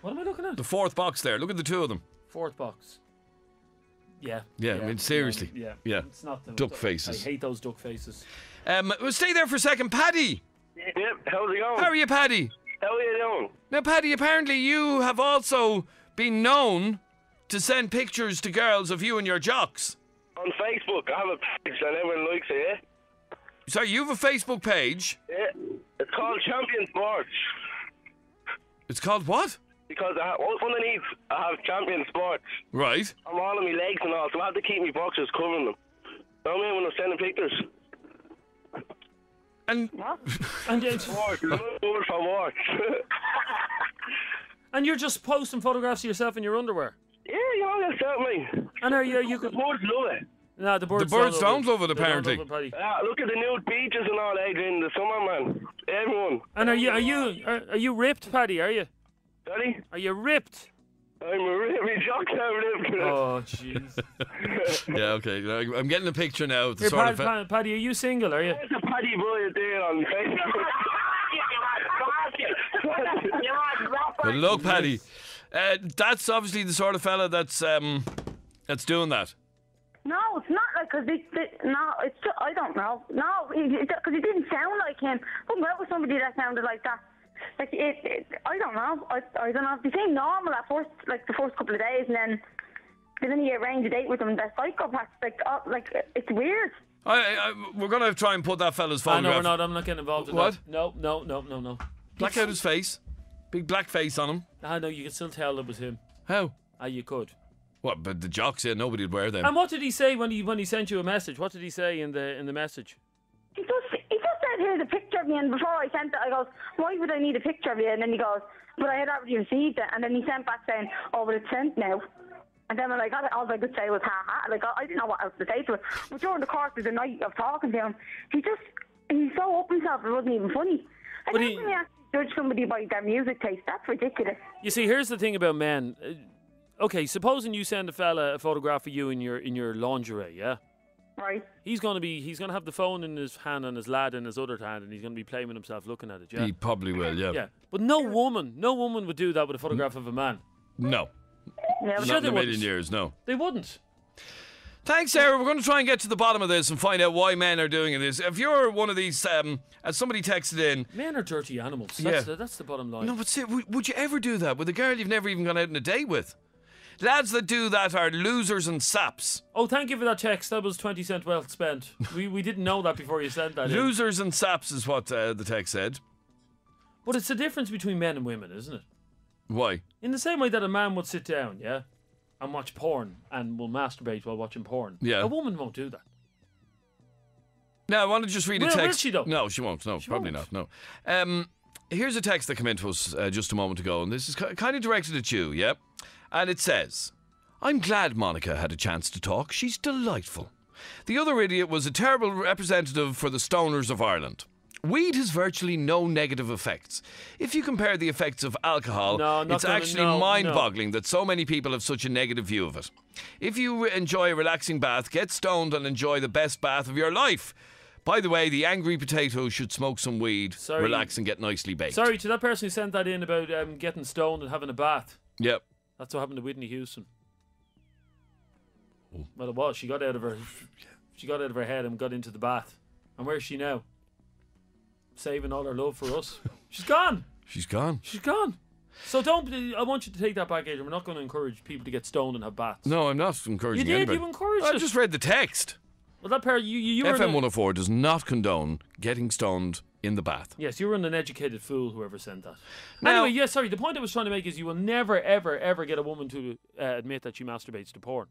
What am I looking at? The fourth box there. Look at the two of them. Fourth box. Yeah. Yeah, I mean, seriously. Yeah. It's not the duck faces. I hate those duck faces. We'll stay there for a second. Paddy! Yep, how's it going? How are you, Paddy? How are you doing? Now, Paddy, apparently you have also been known to send pictures to girls of you and your jocks. On Facebook, I have a page and everyone likes it, yeah? Sorry, you have a Facebook page? Yeah. It's called Champion Sports. It's called what? Because underneath, I have Champion Sports. Right. I'm all on my legs and all, so I have to keep my boxers covering them. You know what I mean? When I'm sending pictures. And Sports, good for work. And you're just posting photographs of yourself in your underwear? Yeah, you know, that's certainly. And are you The birds love it. No, the birds don't love it, apparently. Look Look at the nude beaches and all, Adrian, the summer, man. Everyone. And are you ripped, Paddy, are you? Daddy? Are you ripped? I'm a ripped. Jocks are ripped. Oh, jeez. Yeah, okay. I'm getting a picture now. Of the Here, sort of Paddy, are you single, are you? There's a Paddy boy there on Facebook. But look, Paddy, that's obviously the sort of fella that's doing that. No, it's not like, cause no, it's just, I don't know. No, because it didn't sound like him. Wouldn't go out with somebody that sounded like that. Like, I don't know. I don't know. It became normal at first, like the first couple of days, and then you arrange a date with them. They're psychopaths. Like, it's weird. We're going to try and put that fella's photograph. No, we're not. I'm not getting involved in what? that. No. Black out his face. Big black face on him. No, you can still tell it was him. How? You could. What? But the jocks, yeah, nobody would wear them. And what did he say when he sent you a message? What did he say in the message? He just said, here's a picture of me, and before I sent it, I goes, why would I need a picture of you? And then he goes, but I had already received it. And then he sent back saying, oh, but it's sent now. And then when I got it, all I could say was, ha. Like, I didn't know what else to say to it. But during the course of the night of talking to him, he's so up himself, it wasn't even funny. And then when you actually judge somebody by their music taste, that's ridiculous. You see, here's the thing about men. Okay, supposing you send a fella a photograph of you in your lingerie, yeah? Right. He's gonna have the phone in his hand and his lad in his other hand, and he's gonna be playing with himself, looking at it. Yeah. He probably will. Yeah. Yeah. But no woman would do that with a photograph of a man. No. Yeah, not in a million years. No. They wouldn't. Thanks, Sarah. We're going to try and get to the bottom of this and find out why men are doing this. If you're one of these, as somebody texted in, men are dirty animals. That's the bottom line. No, but see, would you ever do that with a girl you've never even gone out on a date with? Lads that do that are losers and saps. Oh, thank you for that text. That was 20 cents well spent. we didn't know that before you sent that. Losers and saps is what the text said. But it's the difference between men and women, isn't it? Why? In the same way that a man would sit down, yeah, and watch porn and will masturbate while watching porn. Yeah. A woman won't do that. Now, I want to just read a text. Will she, though? No, she won't. No, probably not. No. Here's a text that came in to us just a moment ago, and this is kind of directed at you, yeah? And it says, I'm glad Monica had a chance to talk. She's delightful. The other idiot was a terrible representative for the stoners of Ireland. Weed has virtually no negative effects. If you compare the effects of alcohol, it's actually mind-boggling that so many people have such a negative view of it. If you enjoy a relaxing bath, get stoned and enjoy the best bath of your life. By the way, the angry potato should smoke some weed, relax and get nicely baked. Sorry, to that person who sent that in about getting stoned and having a bath. Yep. That's what happened to Whitney Houston. Oh. Well, it was. She got out of her head and got into the bath. And where's she now? Saving all her love for us. She's gone. She's gone. She's gone. So I want you to take that back, Adrian. We're not going to encourage people to get stoned and have baths. No, I'm not encouraging anybody. You did. You encouraged it. I just read the text. Well, that pair, you were FM104 does not condone getting stoned in the bath. Yes, you were an uneducated fool, whoever sent that. Now, anyway, yes, sorry. The point I was trying to make is you will never, ever, ever get a woman to admit that she masturbates to porn.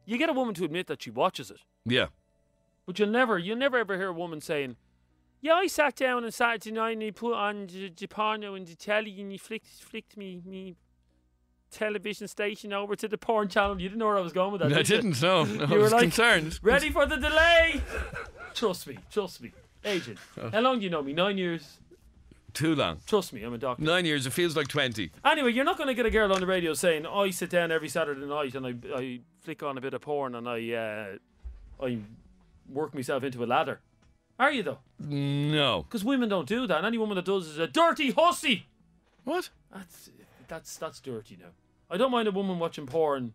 You get a woman to admit that she watches it. Yeah. But you'll never ever hear a woman saying, yeah, I sat down on Saturday night and he put on the porno and the telly and he flicked me television station over to the porn channel. You didn't know where I was going with that, I didn't know. No, you were like, concerned. Ready for the delay? Trust me. Agent, how long do you know me? 9 years? Too long. Trust me, I'm a doctor. 9 years, it feels like 20. Anyway, you're not going to get a girl on the radio saying, I sit down every Saturday night and I flick on a bit of porn and I work myself into a ladder. Are you, though? No. Because women don't do that. And any woman that does is a dirty hussy. What? That's dirty now. I don't mind a woman watching porn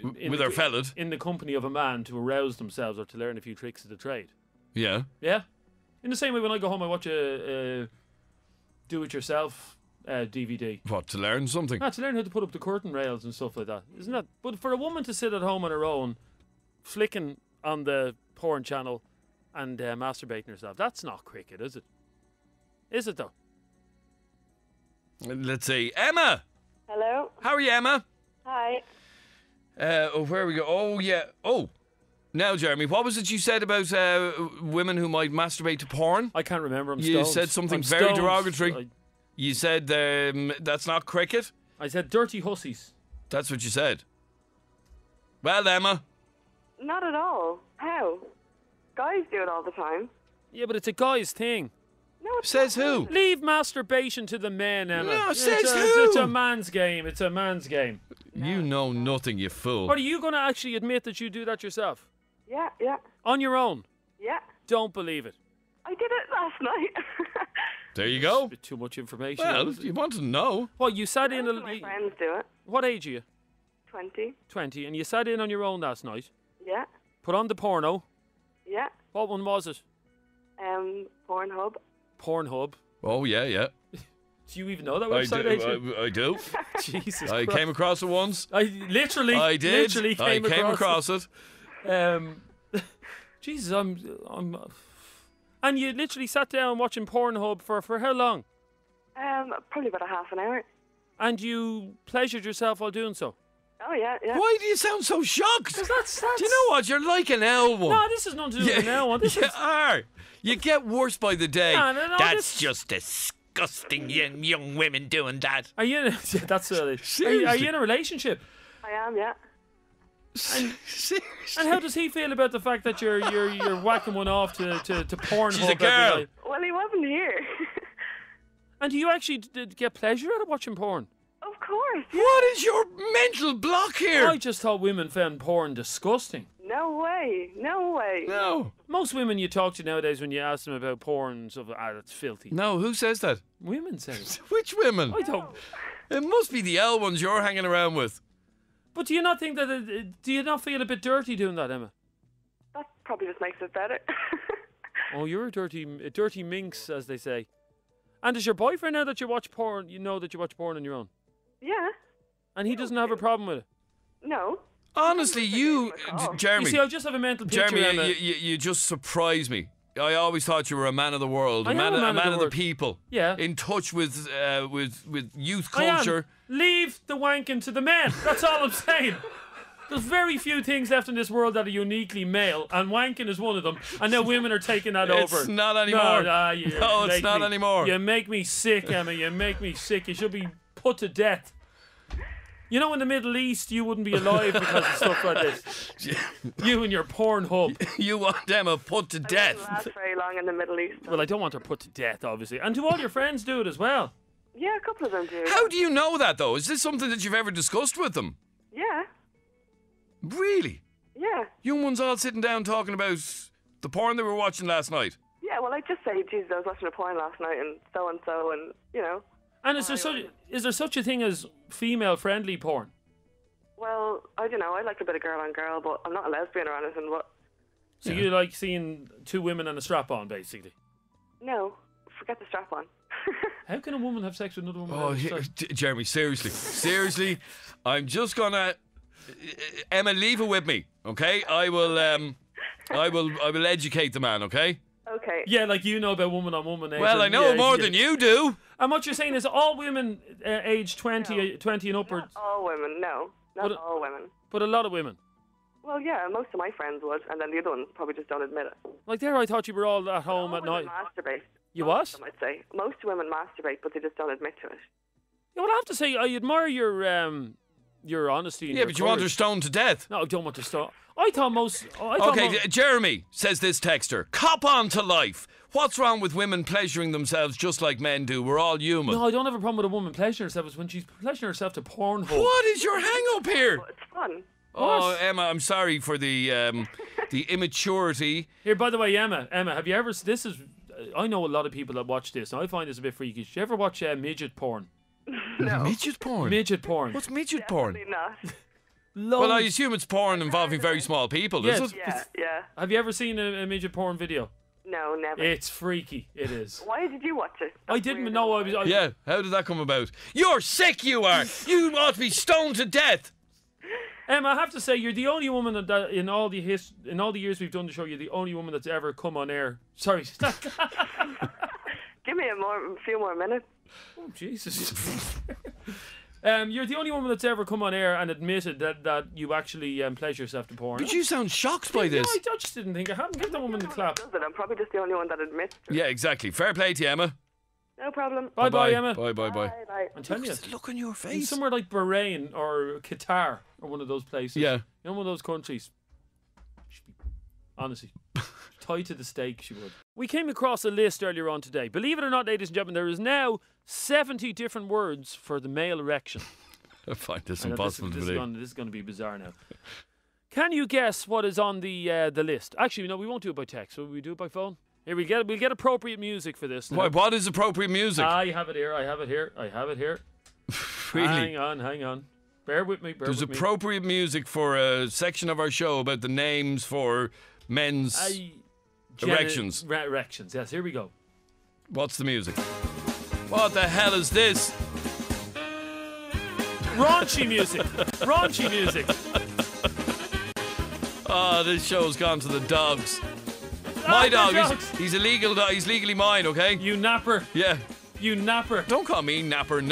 with her fellas in the company of a man to arouse themselves or to learn a few tricks of the trade. Yeah. Yeah. In the same way, when I go home, I watch a do-it-yourself DVD. What, to learn something? To learn how to put up the curtain rails and stuff like that. Isn't that? But for a woman to sit at home on her own, flicking on the porn channel and masturbating herself, that's not cricket, is it? Is it, though? Let's see. Emma! Hello. How are you, Emma? Hi. Where we go? Oh, yeah. Oh. Now, Jeremy, what was it you said about women who might masturbate to porn? I can't remember. You said something very derogatory. You said that's not cricket? I said dirty hussies. That's what you said. Well, Emma. Not at all. How? Guys do it all the time. Yeah, but it's a guy's thing. No, it's says not. Who? Leave masturbation to the men, Emma. No, says who? It's a man's game. It's a man's game. You know nothing, you fool. But are you going to actually admit that you do that yourself? Yeah. On your own? Yeah. Don't believe it. I did it last night. There you go. A bit too much information. Well, you want to know. Well, you sat in... My friends do it. What age are you? 20. 20. And you sat in on your own last night? Yeah. Put on the porno? Yeah. What one was it? Pornhub. Pornhub? Oh, yeah. Do you even know that website, Adrian? I do. Jesus I Christ. came across it once. I did. I came across it. Jesus, I'm... And you literally sat down watching Pornhub for how long? Probably about a half an hour. And you pleasured yourself while doing so? Oh, yeah. Why do you sound so shocked? That's... Do you know what? You're like an L one. No, this has nothing to do with an L one. You are. You get worse by the day. No, That's just disgusting, young women doing that. Are you... That's... Are you in a relationship? I am, yeah. And how does he feel about the fact that you're whacking one off to Pornhub? She's a girl. Well, he wasn't here. And do you actually get pleasure out of watching porn? Of course. Yeah. What is your mental block here? I just thought women found porn disgusting. No way. No. Most women you talk to nowadays, when you ask them about porn and stuff, that's filthy. No, who says that? Women say it. Which women? I don't. It must be the L ones you're hanging around with. But do you not think that? Do you not feel a bit dirty doing that, Emma? That probably just makes it better. Oh, you're a dirty minx, as they say. And does your boyfriend know that you watch porn? You know that you watch porn on your own? Yeah. And he doesn't have a problem with it? No. Honestly, Jeremy. You see, I just have a mental picture, Jeremy, Emma. you just surprise me. I always thought you were a man of the world, a man of the people. Yeah. In touch with youth culture. Leave the wanking to the men. That's all I'm saying. There's very few things left in this world that are uniquely male, and wanking is one of them. And now women are taking that over. It's not anymore. No, it's not anymore. You make me sick, Emma. You make me sick. You should be put to death. You know, in the Middle East, you wouldn't be alive because of stuff like this. You and your porn hub. You want Emma put to death. It doesn't last very long in the Middle East. Well, I don't want her put to death, obviously. And do all your friends do it as well? Yeah, a couple of them do. How do you know that, though? Is this something that you've ever discussed with them? Yeah. Really? Yeah. Young ones all sitting down talking about the porn they were watching last night? Yeah, well, I just say, Jesus, I was watching a porn last night and so, and, you know. And is there such a thing as female-friendly porn? Well, I don't know. I like a bit of girl on girl, but I'm not a lesbian or anything. But so you like seeing two women and a strap-on, basically? No, forget the strap-on. How can a woman have sex with another woman? Oh, Jeremy, seriously, I'm just gonna Emma, leave it with me, okay? I will educate the man, okay? Okay. Yeah, like you know about woman on woman. Well, I know more than you do. And what you're saying is all women aged 20 and upwards. Not all women, no. Not all women. But a lot of women. Well, yeah, most of my friends would, and then the other ones probably just don't admit it. Like there, I thought you were all at home at night. Masturbate. You what? I'd say most women masturbate, but they just don't admit to it. Yeah, well, I have to say, I admire your honesty. And yeah, but you want her stoned to death. No, I don't want her stoned. I thought most. Jeremy says this texter. Cop on to life. What's wrong with women pleasuring themselves just like men do? We're all human. No, I don't have a problem with a woman pleasuring herself. It's when she's pleasuring herself to Pornhub. What is your hang-up here? Oh, it's fun. Oh, Emma, I'm sorry for the immaturity. Here, by the way, Emma, have you ever? This is. I know a lot of people that watch this, and I find this a bit freaky. Did you ever watch midget porn? No. Midget porn? Midget porn. What's midget porn? Definitely not. Well, I assume it's porn involving very small people, is it? Yeah. Have you ever seen a midget porn video? No, never. It's freaky. It is. Why did you watch it? I didn't know I was. Yeah, how did that come about? You're sick, you are. You ought to be stoned to death. Emma, I have to say, you're the only woman that in all the years we've done the show, you're the only woman that's ever come on air. Sorry. Give me a few more minutes. Oh, Jesus. You're the only woman that's ever come on air and admitted that you actually pleasure yourself to porn. But you sound shocked by this. No, I just didn't think I hadn't. Give the woman the clap. I'm probably just the only one that admits to it. Yeah, exactly. Fair play to you, Emma. No problem. Bye, Emma. Bye. Bye. I'm telling you. Look on your face. Somewhere like Bahrain or Qatar or one of those places. Yeah. You know, one of those countries. Honestly. Tied to the stake, she would. We came across a list earlier on today. Believe it or not, ladies and gentlemen, there is now 70 different words for the male erection. I find this impossible to believe. This is going to be bizarre now. Can you guess what is on the list? Actually, no, we won't do it by text. Will we do it by phone? Here, we'll get appropriate music for this. Why, what is appropriate music? I have it here. Really? Hang on. Bear with me. There's appropriate music for a section of our show about the names for men's erections. Erections, yes. Here we go. What's the music? What the hell is this? Raunchy music. Oh, this show's gone to the dogs. My dog, he's illegal. He's legally mine, okay? You napper. Yeah. You napper. Don't call me napper.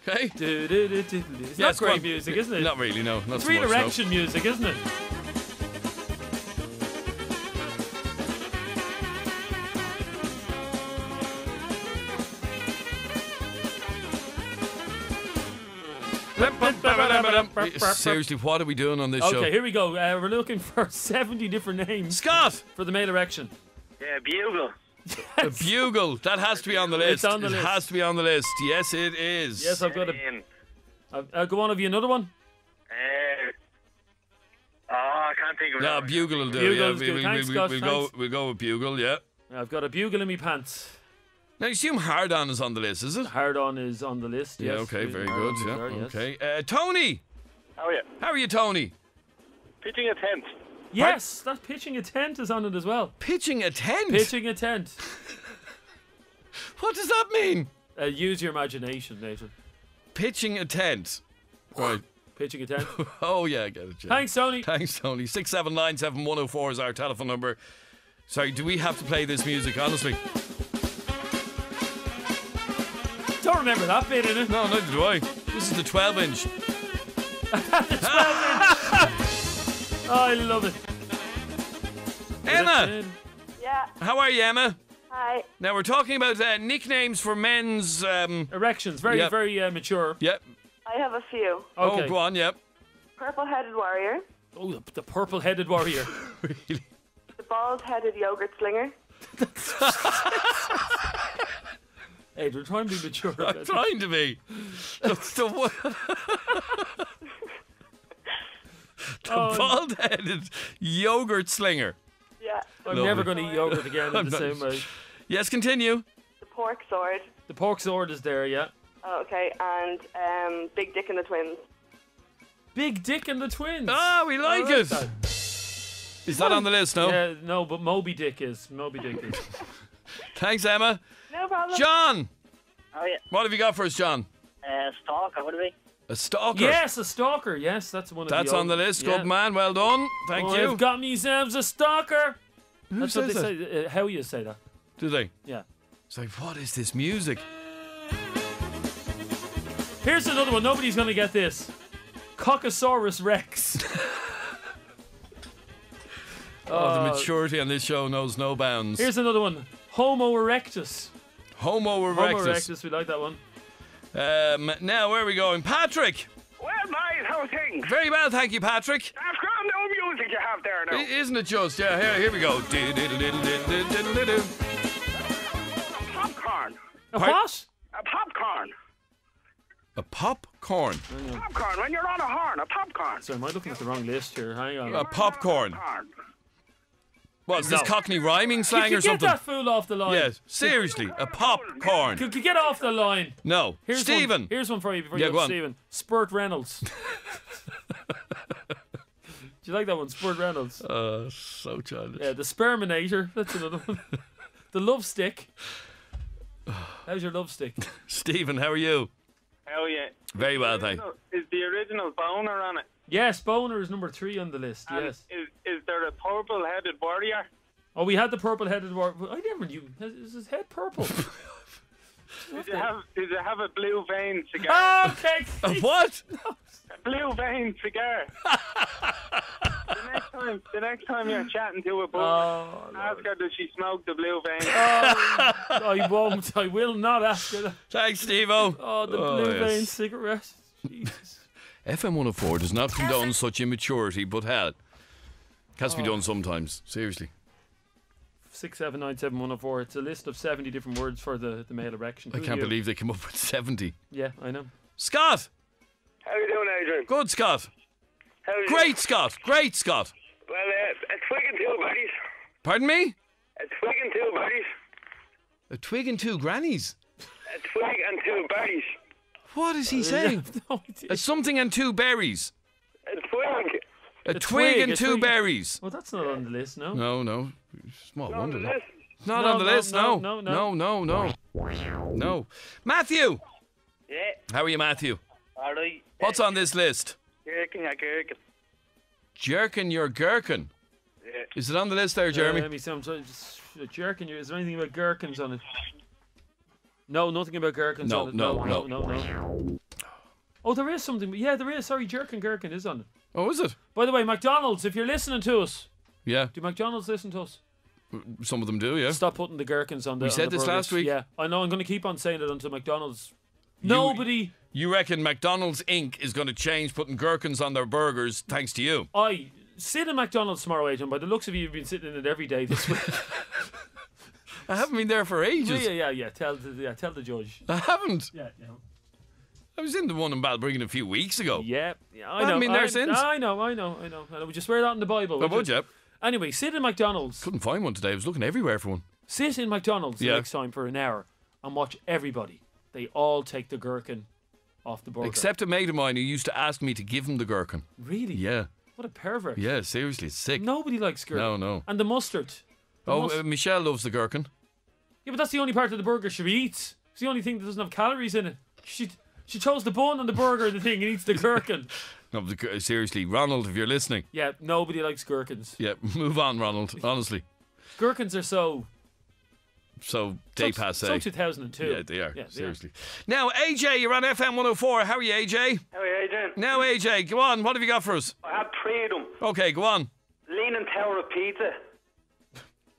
Okay? It's not great music, isn't it? Not really, no. Not it's so real much, erection music, isn't it? Seriously, what are we doing on this show? Okay, here we go. We're looking for 70 different names. Scott! For the male erection. Yeah, bugle. A bugle. That has to be on the list. It's on the list. It has to be on the list. Yes, it is. Yes, I've got a... go on, have you another one? I can't think of it. No, bugle will do. Bugle's good. Thanks, Scott. We'll go with bugle, yeah. I've got a bugle in my pants. Now, you assume hard-on is on the list, is it? Hard-on is on the list, yes. Yeah, okay, very good. Yeah, okay. Tony! How are you? How are you, Tony? Pitching a tent. Yes, that pitching a tent is on it as well. Pitching a tent? Pitching a tent. What does that mean? Use your imagination, Nathan. Pitching a tent. Right. Pitching a tent. Oh, yeah, I get it. Yeah. Thanks, Tony. 6797104 is our telephone number. Sorry, do we have to play this music, honestly? Don't remember that bit in it. No, neither do I. This is the 12-inch. Oh, I love it. Emma! Yeah. How are you, Emma? Hi. Now, we're talking about nicknames for men's... Erections. Very, very mature. Yep. I have a few. Okay. Oh, go on, yep. Purple-headed warrior. Oh, the purple-headed warrior. Really? The bald-headed yogurt slinger. Hey, we're trying to be mature. I'm trying to be. That's the one. The bald-headed yogurt slinger. Yeah. I'm never going to eat yogurt again in the same way. Yes, continue. The pork sword. The pork sword is there, yeah. Oh, okay. And Big Dick and the Twins. Big Dick and the Twins. Ah, we like it. That. Is that on the list, no? Yeah, no, but Moby Dick is. Thanks, Emma. No problem. John. Oh, yeah. What have you got for us, John? Stalker, would it be? A stalker. Yes, a stalker. Yes, that's one of the That's on the list. Yeah. Good man. Well done. Thank you. I've got me Sam's a stalker. Who That's what says they that? say. How you say that? Do they? Yeah. It's like, what is this music? Here's another one. Nobody's going to get this. Cockosaurus Rex. The maturity on this show knows no bounds. Here's another one. Homo erectus. Homo erectus. Homo erectus. We like that one. Now, where are we going? Patrick! Well, mate, how's things? Very well, thank you, Patrick. That's grand new music you have there now. Isn't it just? Yeah, here we go. Popcorn. A what? A popcorn. A popcorn. Popcorn, when you're on a horn, a popcorn. So am I looking at the wrong list here? Hang on. A popcorn. What, is this No. Cockney rhyming slang Could or you something? get that fool off the line? Yes, seriously, a popcorn. Could you get off the line? No. Here's Stephen. Here's one for you before Yeah, you go go on. Stephen. Spurt Reynolds. Do you like that one? Spurt Reynolds. So childish. Yeah, the Sperminator. That's another one. The Love Stick. How's your love stick? Stephen, how are you? Hell yeah. Very well, thank you. Is the original boner on it? Yes, Boner is number 3 on the list. And Yes. Is there a purple-headed warrior? Oh, we had the purple-headed warrior. I never knew. Is his head purple? Did you have a blue vein cigar? Okay. A what? A blue vein cigar. the next time you're chatting to a boy, ask her does she smoke the blue vein. I won't. I will not ask her that. Thanks, Steve-O. Oh, the blue vein cigarette. Jesus. FM104 does not condone such immaturity, but hell, it has to be done sometimes. Seriously. 6797104. It's a list of 70 different words for the male erection. I can't believe they came up with 70. Yeah, I know. Scott! How you doing, Adrian? Good, Scott. Great, Scott. Great, Scott. Well, a twig and two buddies. Pardon me? A twig and two buddies. A twig and 2 grannies. A twig and two buddies. What is he saying? A something and 2 berries. A twig. A twig and 2 twig. berries. Well, that's not on the list, no? No. Small wonder. on the list? It's not No, on the no, list, no, no. no. No. Matthew! Yeah. How are you, Matthew? All right. What's on this list? Gherkin, yeah, gherkin. Jerkin your gherkin. Yeah. Is it on the list there, Jeremy? Let me see. I'm just jerking you. Is there anything about gherkins on it? No, nothing about gherkins No, on it. no. Oh, there is something. Yeah, there is. Sorry, gherkin is on it. Oh, is it? By the way, McDonald's, if you're listening to us, Yeah. do McDonald's listen to us? Some of them do, yeah. Stop putting the gherkins on the. We said on the this burgers. last week. Yeah, I know. I'm going to keep on saying it until McDonald's. Nobody. You reckon McDonald's Inc. is going to change putting gherkins on their burgers thanks to you? I sit in McDonald's tomorrow, Adrian. By the looks of you, you've been sitting in it every day this week. I haven't been there for ages. Yeah. Tell the judge. I haven't. Yeah. I was in the one in Balbriggan a few weeks ago. Yeah, I I know. haven't been there since. I know. Would you swear that in the Bible? Oh, would you? Anyway, sit in McDonald's. Couldn't find one today. I was looking everywhere for one. Sit in McDonald's the Yeah. next time for an hour and watch everybody. They all take the gherkin off the burger. Except a mate of mine who used to ask me to give him the gherkin. Really? Yeah. What a pervert. Yeah, seriously, it's sick. Nobody likes gherkin. No. And the mustard. Michelle loves the gherkin. Yeah, but that's the only part of the burger she eats. It's the only thing that doesn't have calories in it. She chose the bun on the burger and the thing and eats the gherkin. No, but seriously, Ronald, if you're listening. Yeah, nobody likes gherkins. Yeah, move on, Ronald, honestly. Gherkins are so So day passe. So 2002. Yeah, they are. Seriously. Now, AJ, you're on FM104. How are you, AJ? How are you, Adrian? Now, AJ, go on. What have you got for us? I have 3 of them. Okay, go on. Leaning Tower of Pizza.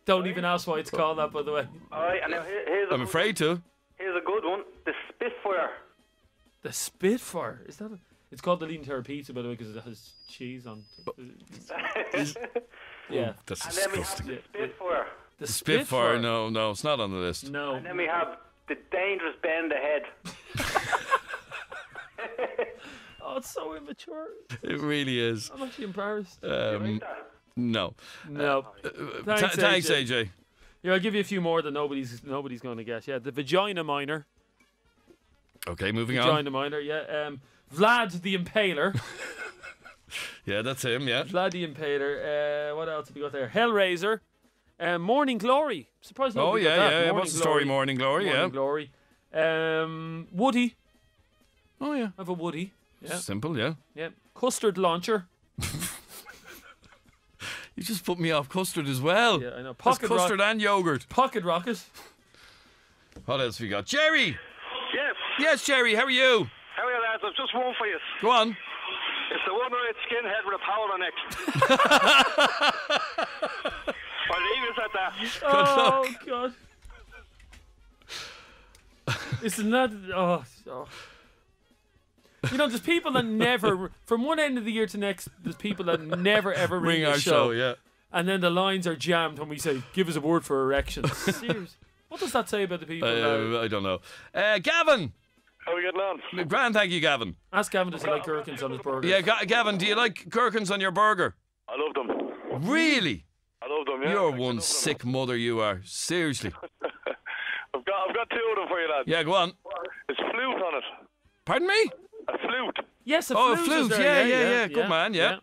Don't even ask why it's called that, by the way. Alright, and now here's a I'm afraid to. Here's a good one. The Spitfire. The Spitfire? Is that it's called the Lean Tower Pizza, by the way, because it has cheese on it. Yeah. That's And then we have disgusting. the Spitfire. The Spitfire, no, it's not on the list. No. And then we have the Dangerous Bend Ahead. Oh, it's so immature. It really is. I'm actually embarrassed. No. No. Thanks, AJ. Yeah, I'll give you a few more that nobody's going to guess. Yeah, the Vagina Miner. Okay, moving on. Vagina Miner, yeah. Vlad the Impaler. Yeah, that's him, yeah. Vlad the Impaler. What else have we got there? Hellraiser. Morning Glory. Surprised nobody got that. Yeah. What's the story, Morning Glory? Morning Glory. Woody. Oh, yeah. I have a Woody. Yeah. Simple, yeah. Yeah. Custard Launcher. You just put me off custard as well. Yeah, I know. Custard and yogurt. Pocket Rocket. What else have we got? Jerry! Yes. Yes, Jerry, how are you? How are you, lads? I've just one for you. Go on. It's the one-eyed skinhead with a powder neck. I'll leave it at that. Oh, God. Isn't that... Oh. You know, there's people that never... From one end of the year to next, there's people that never, ever ring our the show, yeah. And then the lines are jammed when we say, give us a word for erections. Seriously. What does that say about the people now? I don't know. Gavin! How are we getting on? Grand, thank you, Gavin. Ask Gavin, does he like gherkins on his burger? Yeah, Gavin, do you like gherkins on your burger? I love them. Really? I love them, yeah. You're one sick mother, you are. Seriously. I've got 2 of them for you, lads. Yeah, go on. There's flute on it. Pardon me? A flute. Yes, a flute. flute. Yeah. Good man, yeah.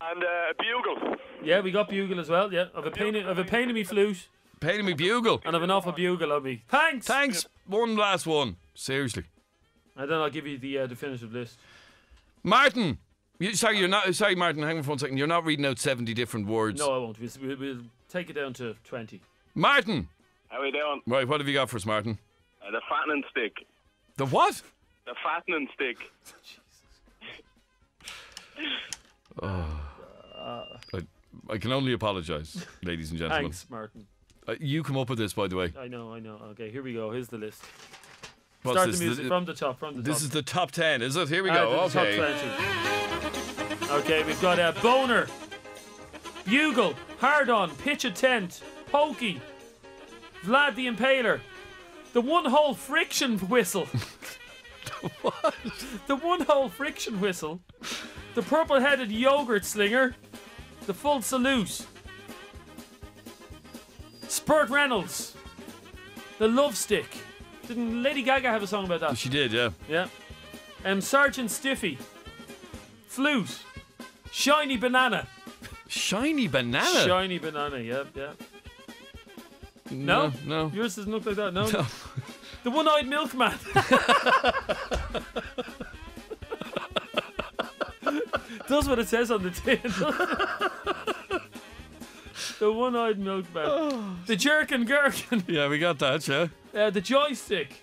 And a bugle. Yeah, we got bugle as well, yeah. I've a pain in me flute. Pain in me bugle. And I've an awful bugle on me. Thanks! One last one. Seriously. And then I'll give you the definitive list. Martin! Sorry, Martin, hang on for 1 second. You're not reading out 70 different words. No, I won't. We'll take it down to 20. Martin! How are you doing? Right, what have you got for us, Martin? The fattening stick. The what? The fattening stick. I can only apologise, ladies and gentlemen. Thanks, Martin. You come up with this, by the way. I know. Okay, here we go. Here's the list. What's Start this? the music from the top. This is the top 10, is it? Here we go. Okay. Top 20. Okay, we've got Boner, Bugle, Hard On, Pitch a Tent, Pokey, Vlad the Impaler, the one-hole friction whistle. What? The one-hole friction whistle, the purple-headed yogurt slinger, the full salute, Spurt Reynolds, the love stick. Didn't Lady Gaga have a song about that? She did, yeah. Yeah. Sergeant Stiffy, flute, shiny banana. Shiny banana? Shiny banana, yeah. No? Yours doesn't look like that, no? The one-eyed milkman. That's what it says on the tin. The one-eyed milkman. The jerkin gherkin. Yeah, we got that, yeah. The joystick.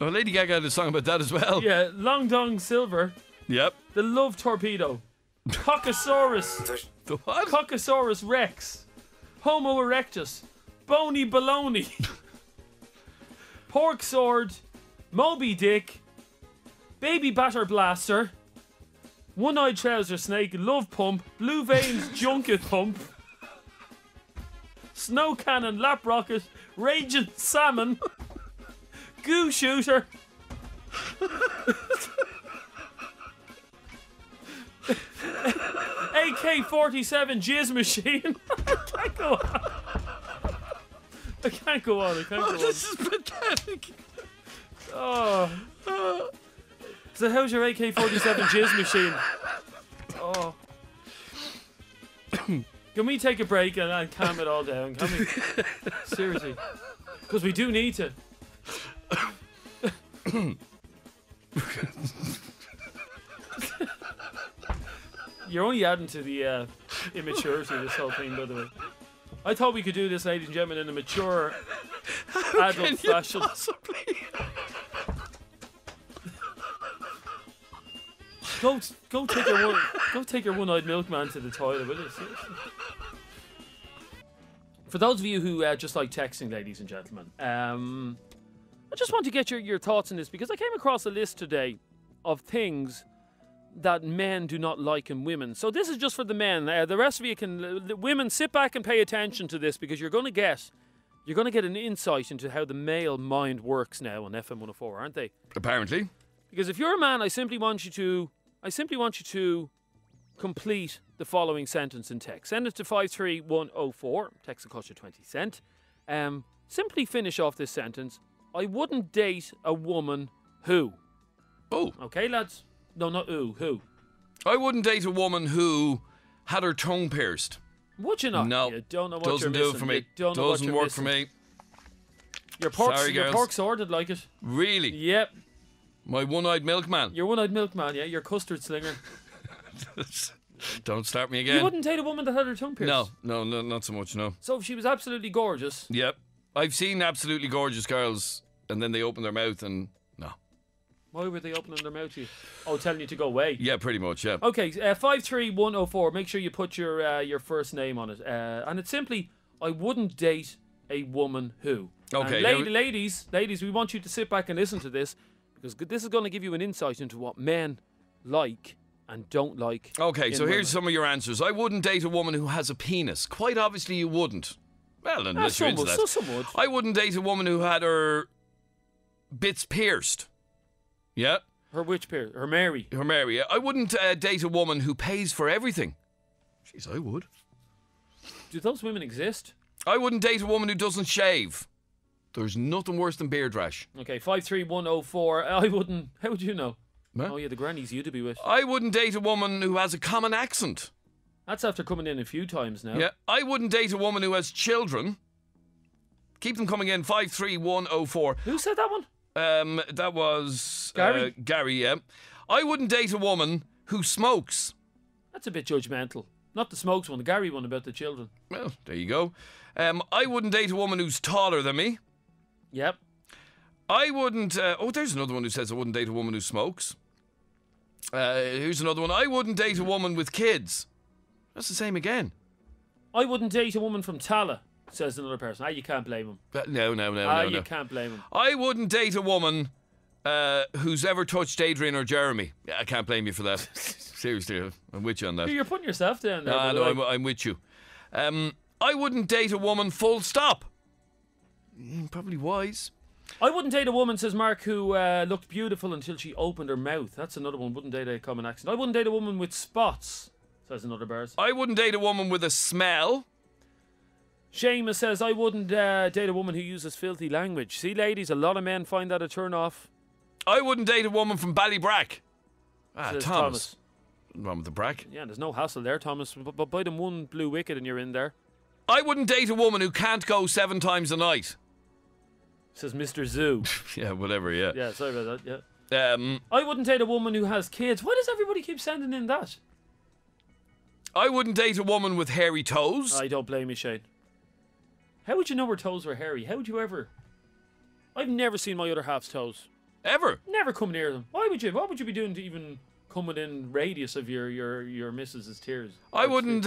Oh, Lady Gaga had a song about that as well. Yeah, Long Dong Silver. Yep. The love torpedo. Cockosaurus. The what? Cockosaurus Rex. Homo erectus. Bony baloney. Pork sword. Moby Dick. Baby batter blaster. One-eyed trouser snake. Love pump. Blue veins junket pump. Snow cannon. Lap rocket. Raging salmon. Goo shooter. AK-47 jizz machine. I can't go on. This is pathetic. Oh. So how's your AK-47 jizz machine? Oh. Can we take a break and calm it all down? Can we? Seriously. Because we do need to. You're only adding to the immaturity of this whole thing, by the way. I thought we could do this, ladies and gentlemen, in a mature adult fashion. Possibly? Go take your one-eyed milkman to the toilet, will you? Seriously. For those of you who just like texting, ladies and gentlemen, I just want to get your thoughts on this, because I came across a list today of things that men do not like in women. So this is just for the men. The rest of you can, women, sit back and pay attention to this, because you're going to get an insight into how the male mind works now on FM104, aren't they? Apparently. Because if you're a man, I simply want you to complete the following sentence in text. Send it to 53104. Text will cost you 20 cents. Simply finish off this sentence. I wouldn't date a woman who. Oh. Okay, lads? No, not who. I wouldn't date a woman who had her tongue pierced. Would you not? No. You don't know what doesn't you're do missing. it for me. You don't know Doesn't what you're work missing. for me. Your pork's, Sorry, your girls. pork's ordered like it. Really? Yep. My one-eyed milkman. Your one-eyed milkman, yeah. Your custard slinger. Don't start me again. You wouldn't date a woman that had her tongue pierced? No, not so much, no. So if she was absolutely gorgeous. Yep. I've seen absolutely gorgeous girls, and then they open their mouth and no. Why were they opening their mouth to you? Oh, telling you to go away. Yeah, pretty much, yeah. Okay, 53104. Make sure you put your first name on it. And it's simply, I wouldn't date a woman who. Okay. And ladies, we want you to sit back and listen to this, because this is going to give you an insight into what men like and don't like. Okay, so women. here's some of your answers. I wouldn't date a woman who has a penis. Quite obviously you wouldn't. Well, unless you're into that. Some would. I wouldn't date a woman who had her bits pierced. Yeah. Her which pierced? Her Mary. Her Mary, yeah. I wouldn't date a woman who pays for everything. Jeez, I would. Do those women exist? I wouldn't date a woman who doesn't shave. There's nothing worse than beard rash. Okay, 53104. I wouldn't. How would you know? Huh? Oh, yeah, the grannies you to be with. I wouldn't date a woman who has a common accent. That's after coming in a few times now. Yeah, I wouldn't date a woman who has children. Keep them coming in, 53104. Who said that one? That was Gary. Gary, yeah. I wouldn't date a woman who smokes. That's a bit judgmental. Not the smokes one, the Gary one about the children. Well, there you go. I wouldn't date a woman who's taller than me. Yep. I wouldn't... there's another one who says I wouldn't date a woman who smokes. Here's another one. I wouldn't date a woman with kids. That's the same again. I wouldn't date a woman from Tala, says another person. You can't blame him. No. You can't blame him. I wouldn't date a woman who's ever touched Adrian or Jeremy. Yeah, I can't blame you for that. Seriously, I'm with you on that. You're putting yourself down there. No, I'm with you. I wouldn't date a woman full stop. Probably wise. I wouldn't date a woman, says Mark, who looked beautiful until she opened her mouth. That's another one. Wouldn't date a common accent. I wouldn't date a woman with spots, says another Bears. I wouldn't date a woman with a smell. Seamus says, I wouldn't date a woman who uses filthy language. See, ladies, a lot of men find that a turn off. I wouldn't date a woman from Ballybrack. Says Thomas. Nothing wrong with the brack. Yeah, there's no hassle there, Thomas. But buy them one blue wicket and you're in there. I wouldn't date a woman who can't go 7 times a night. Says Mr. Zoo. Yeah, whatever, yeah. Yeah, sorry about that, yeah. I wouldn't date a woman who has kids. Why does everybody keep sending in that? I wouldn't date a woman with hairy toes. I don't blame you, Shane. How would you know her toes were hairy? How would you ever... I've never seen my other half's toes. Ever? Never come near them. Why would you? What would you be doing to even come within radius of your missus's tears? I wouldn't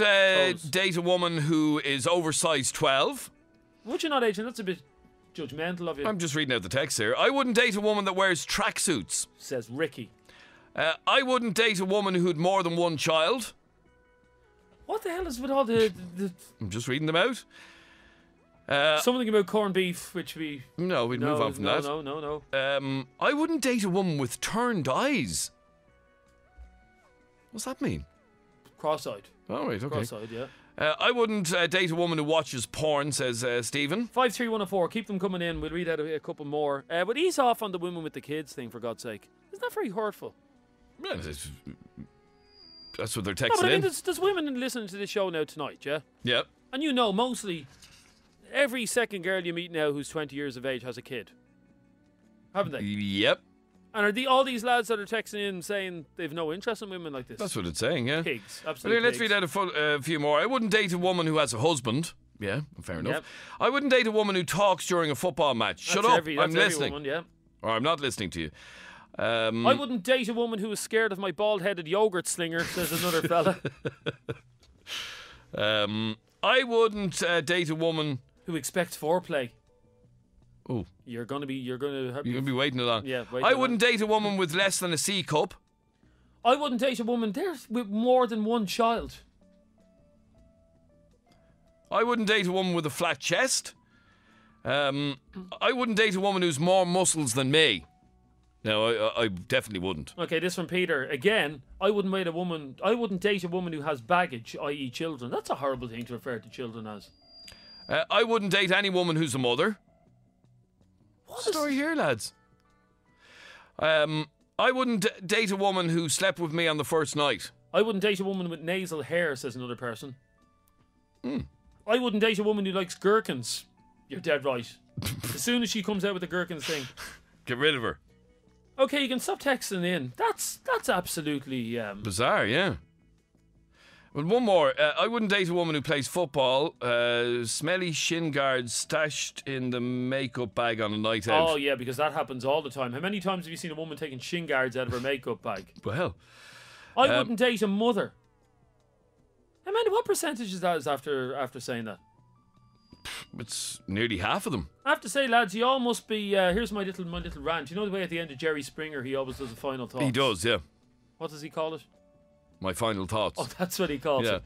date a woman who is oversized 12. Would you not, Adrian? That's a bit judgmental of you. I'm just reading out the text here. I wouldn't date a woman that wears tracksuits. Says Ricky. I wouldn't date a woman who had more than one child. What the hell is with all the... I'm just reading them out. Something about corned beef, which we... No, we'd move on from that. No. I wouldn't date a woman with turned eyes. What's that mean? Cross-eyed. Oh, right, okay. Cross-eyed, yeah. I wouldn't date a woman who watches porn, says Stephen. 53104, keep them coming in. We'll read out a couple more. But ease off on the women with the kids thing, for God's sake. Isn't that very hurtful? Yeah, that's what they're texting no, but I mean, in. there's women listening to this show now tonight, yeah? Yep. And you know, mostly, every second girl you meet now who's 20 years of age has a kid. Haven't they? Yep. And are all these lads that are texting in saying they've no interest in women like this? That's what it's saying, yeah. Pigs, But absolutely. let's read out a few more. I wouldn't date a woman who has a husband. Yeah, fair enough. Yep. I wouldn't date a woman who talks during a football match. Shut up, I'm listening. Woman, yeah. Or I'm not listening to you. I wouldn't date a woman who is scared of my bald-headed yogurt slinger, says another fella. I wouldn't date a woman who expects foreplay. Oh, you're gonna be waiting it on. Yeah, I wouldn't date a woman with less than a C cup. I wouldn't date a woman with more than one child. I wouldn't date a woman with a flat chest. I wouldn't date a woman who's more muscles than me. No, I definitely wouldn't. Okay, this from Peter again. I wouldn't date a woman who has baggage, i.e., children. That's a horrible thing to refer to children as. I wouldn't date any woman who's a mother. What story here, lads? I wouldn't date a woman who slept with me on the first night. I wouldn't date a woman with nasal hair, says another person. I wouldn't date a woman who likes gherkins. You're dead right. As soon as she comes out with the gherkins thing, get rid of her. Okay, you can stop texting in. That's absolutely bizarre. Yeah. Well, one more. I wouldn't date a woman who plays football. Smelly shin guards stashed in the makeup bag on a night out. Oh yeah, because that happens all the time. How many times have you seen a woman taking shin guards out of her makeup bag? Well, I wouldn't date a mother. Amanda, what percentage is that after saying that? It's nearly half of them. I have to say, lads, you all must be. Here's my little rant. You know the way at the end of Jerry Springer, he always does a final thought. He does, yeah. What does he call it? My final thoughts. Oh, that's what he calls it.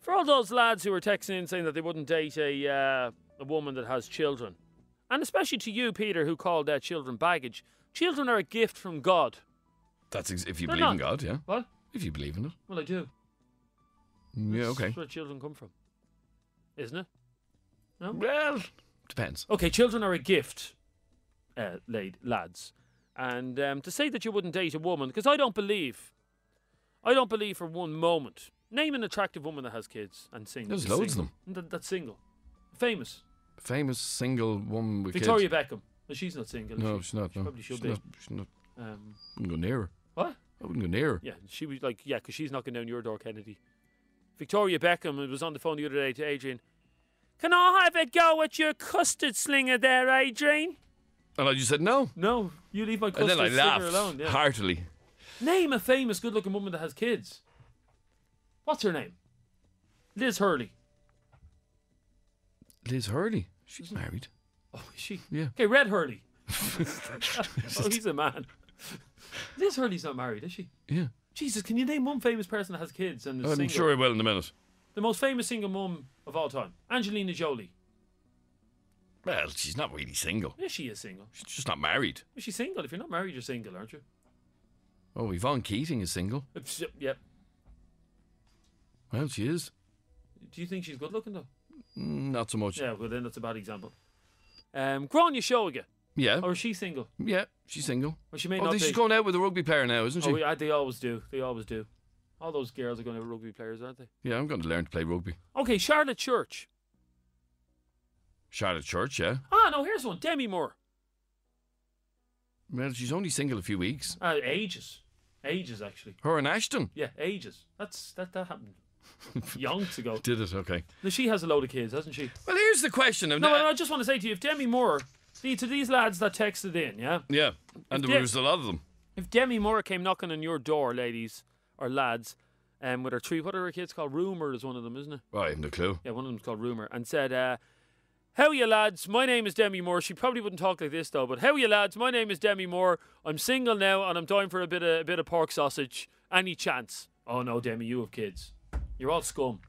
For all those lads who are texting in saying that they wouldn't date a woman that has children, and especially to you, Peter, who called children baggage. Children are a gift from God. That's if you believe in God, yeah. What? If you believe in it. Well, I do. Yeah, okay. That's where children come from, isn't it? No? Well, depends. Okay, children are a gift, lads. And to say that you wouldn't date a woman, because I don't believe for one moment. Name an attractive woman that has kids and single. There's loads of them. That's single. Famous single woman with Victoria kids. Beckham. Well, she's not single. No, she's not. She probably should be. She's not. I wouldn't go near her. What? I wouldn't go near her. Yeah, she was like, because she's knocking down your door, Kennedy. Victoria Beckham was on the phone the other day to Adrian. Can I have a go at your custard slinger there, Adrian? And I just said no. No, you leave my custard slinger alone. And then I laughed heartily. Name a famous, good-looking woman that has kids. What's her name? Liz Hurley. Liz Hurley? She's married. Oh, is she? Yeah. Okay, Red Hurley. Oh, he's a man. Liz Hurley's not married, is she? Yeah. Jesus, can you name one famous person that has kids and is single? I'm sure I will in a minute. The most famous single mum of all time, Angelina Jolie. Well, she's not really single. Yeah, she is single. She's just not married. Is she single? If you're not married, you're single, aren't you? Oh, Yvonne Keating is single. Yep. Well, she is. Do you think she's good looking though? Not so much. Yeah, well then that's a bad example. Grania Shoga. Yeah. Or is she single? Yeah, she's single. Well, she may not be. She's going out with a rugby player now, isn't she? Oh, yeah, they always do. They always do. All those girls are going to be rugby players, aren't they? Yeah, I'm going to learn to play rugby. Okay, Charlotte Church. Charlotte Church, yeah. Ah, no, here's one. Demi Moore. Well, she's only single a few weeks. Ages. Ages, actually. Her and Ashton? Yeah, ages. That happened yonks ago. Did it? Okay. Now, she has a load of kids, hasn't she? Well, here's the question. I just want to say to you, if Demi Moore, to these lads that texted in, yeah? Yeah, and there was a lot of them. If Demi Moore came knocking on your door, ladies or lads, with her what are her kids called? Rumour is one of them, isn't it? Oh, I haven't a clue. Yeah, one of them's called Rumour, and said, how are you lads? My name is Demi Moore. She probably wouldn't talk like this though, but how are you lads? My name is Demi Moore. I'm single now and I'm dying for a bit of pork sausage. Any chance? Oh no, Demi, you have kids. You're all scum.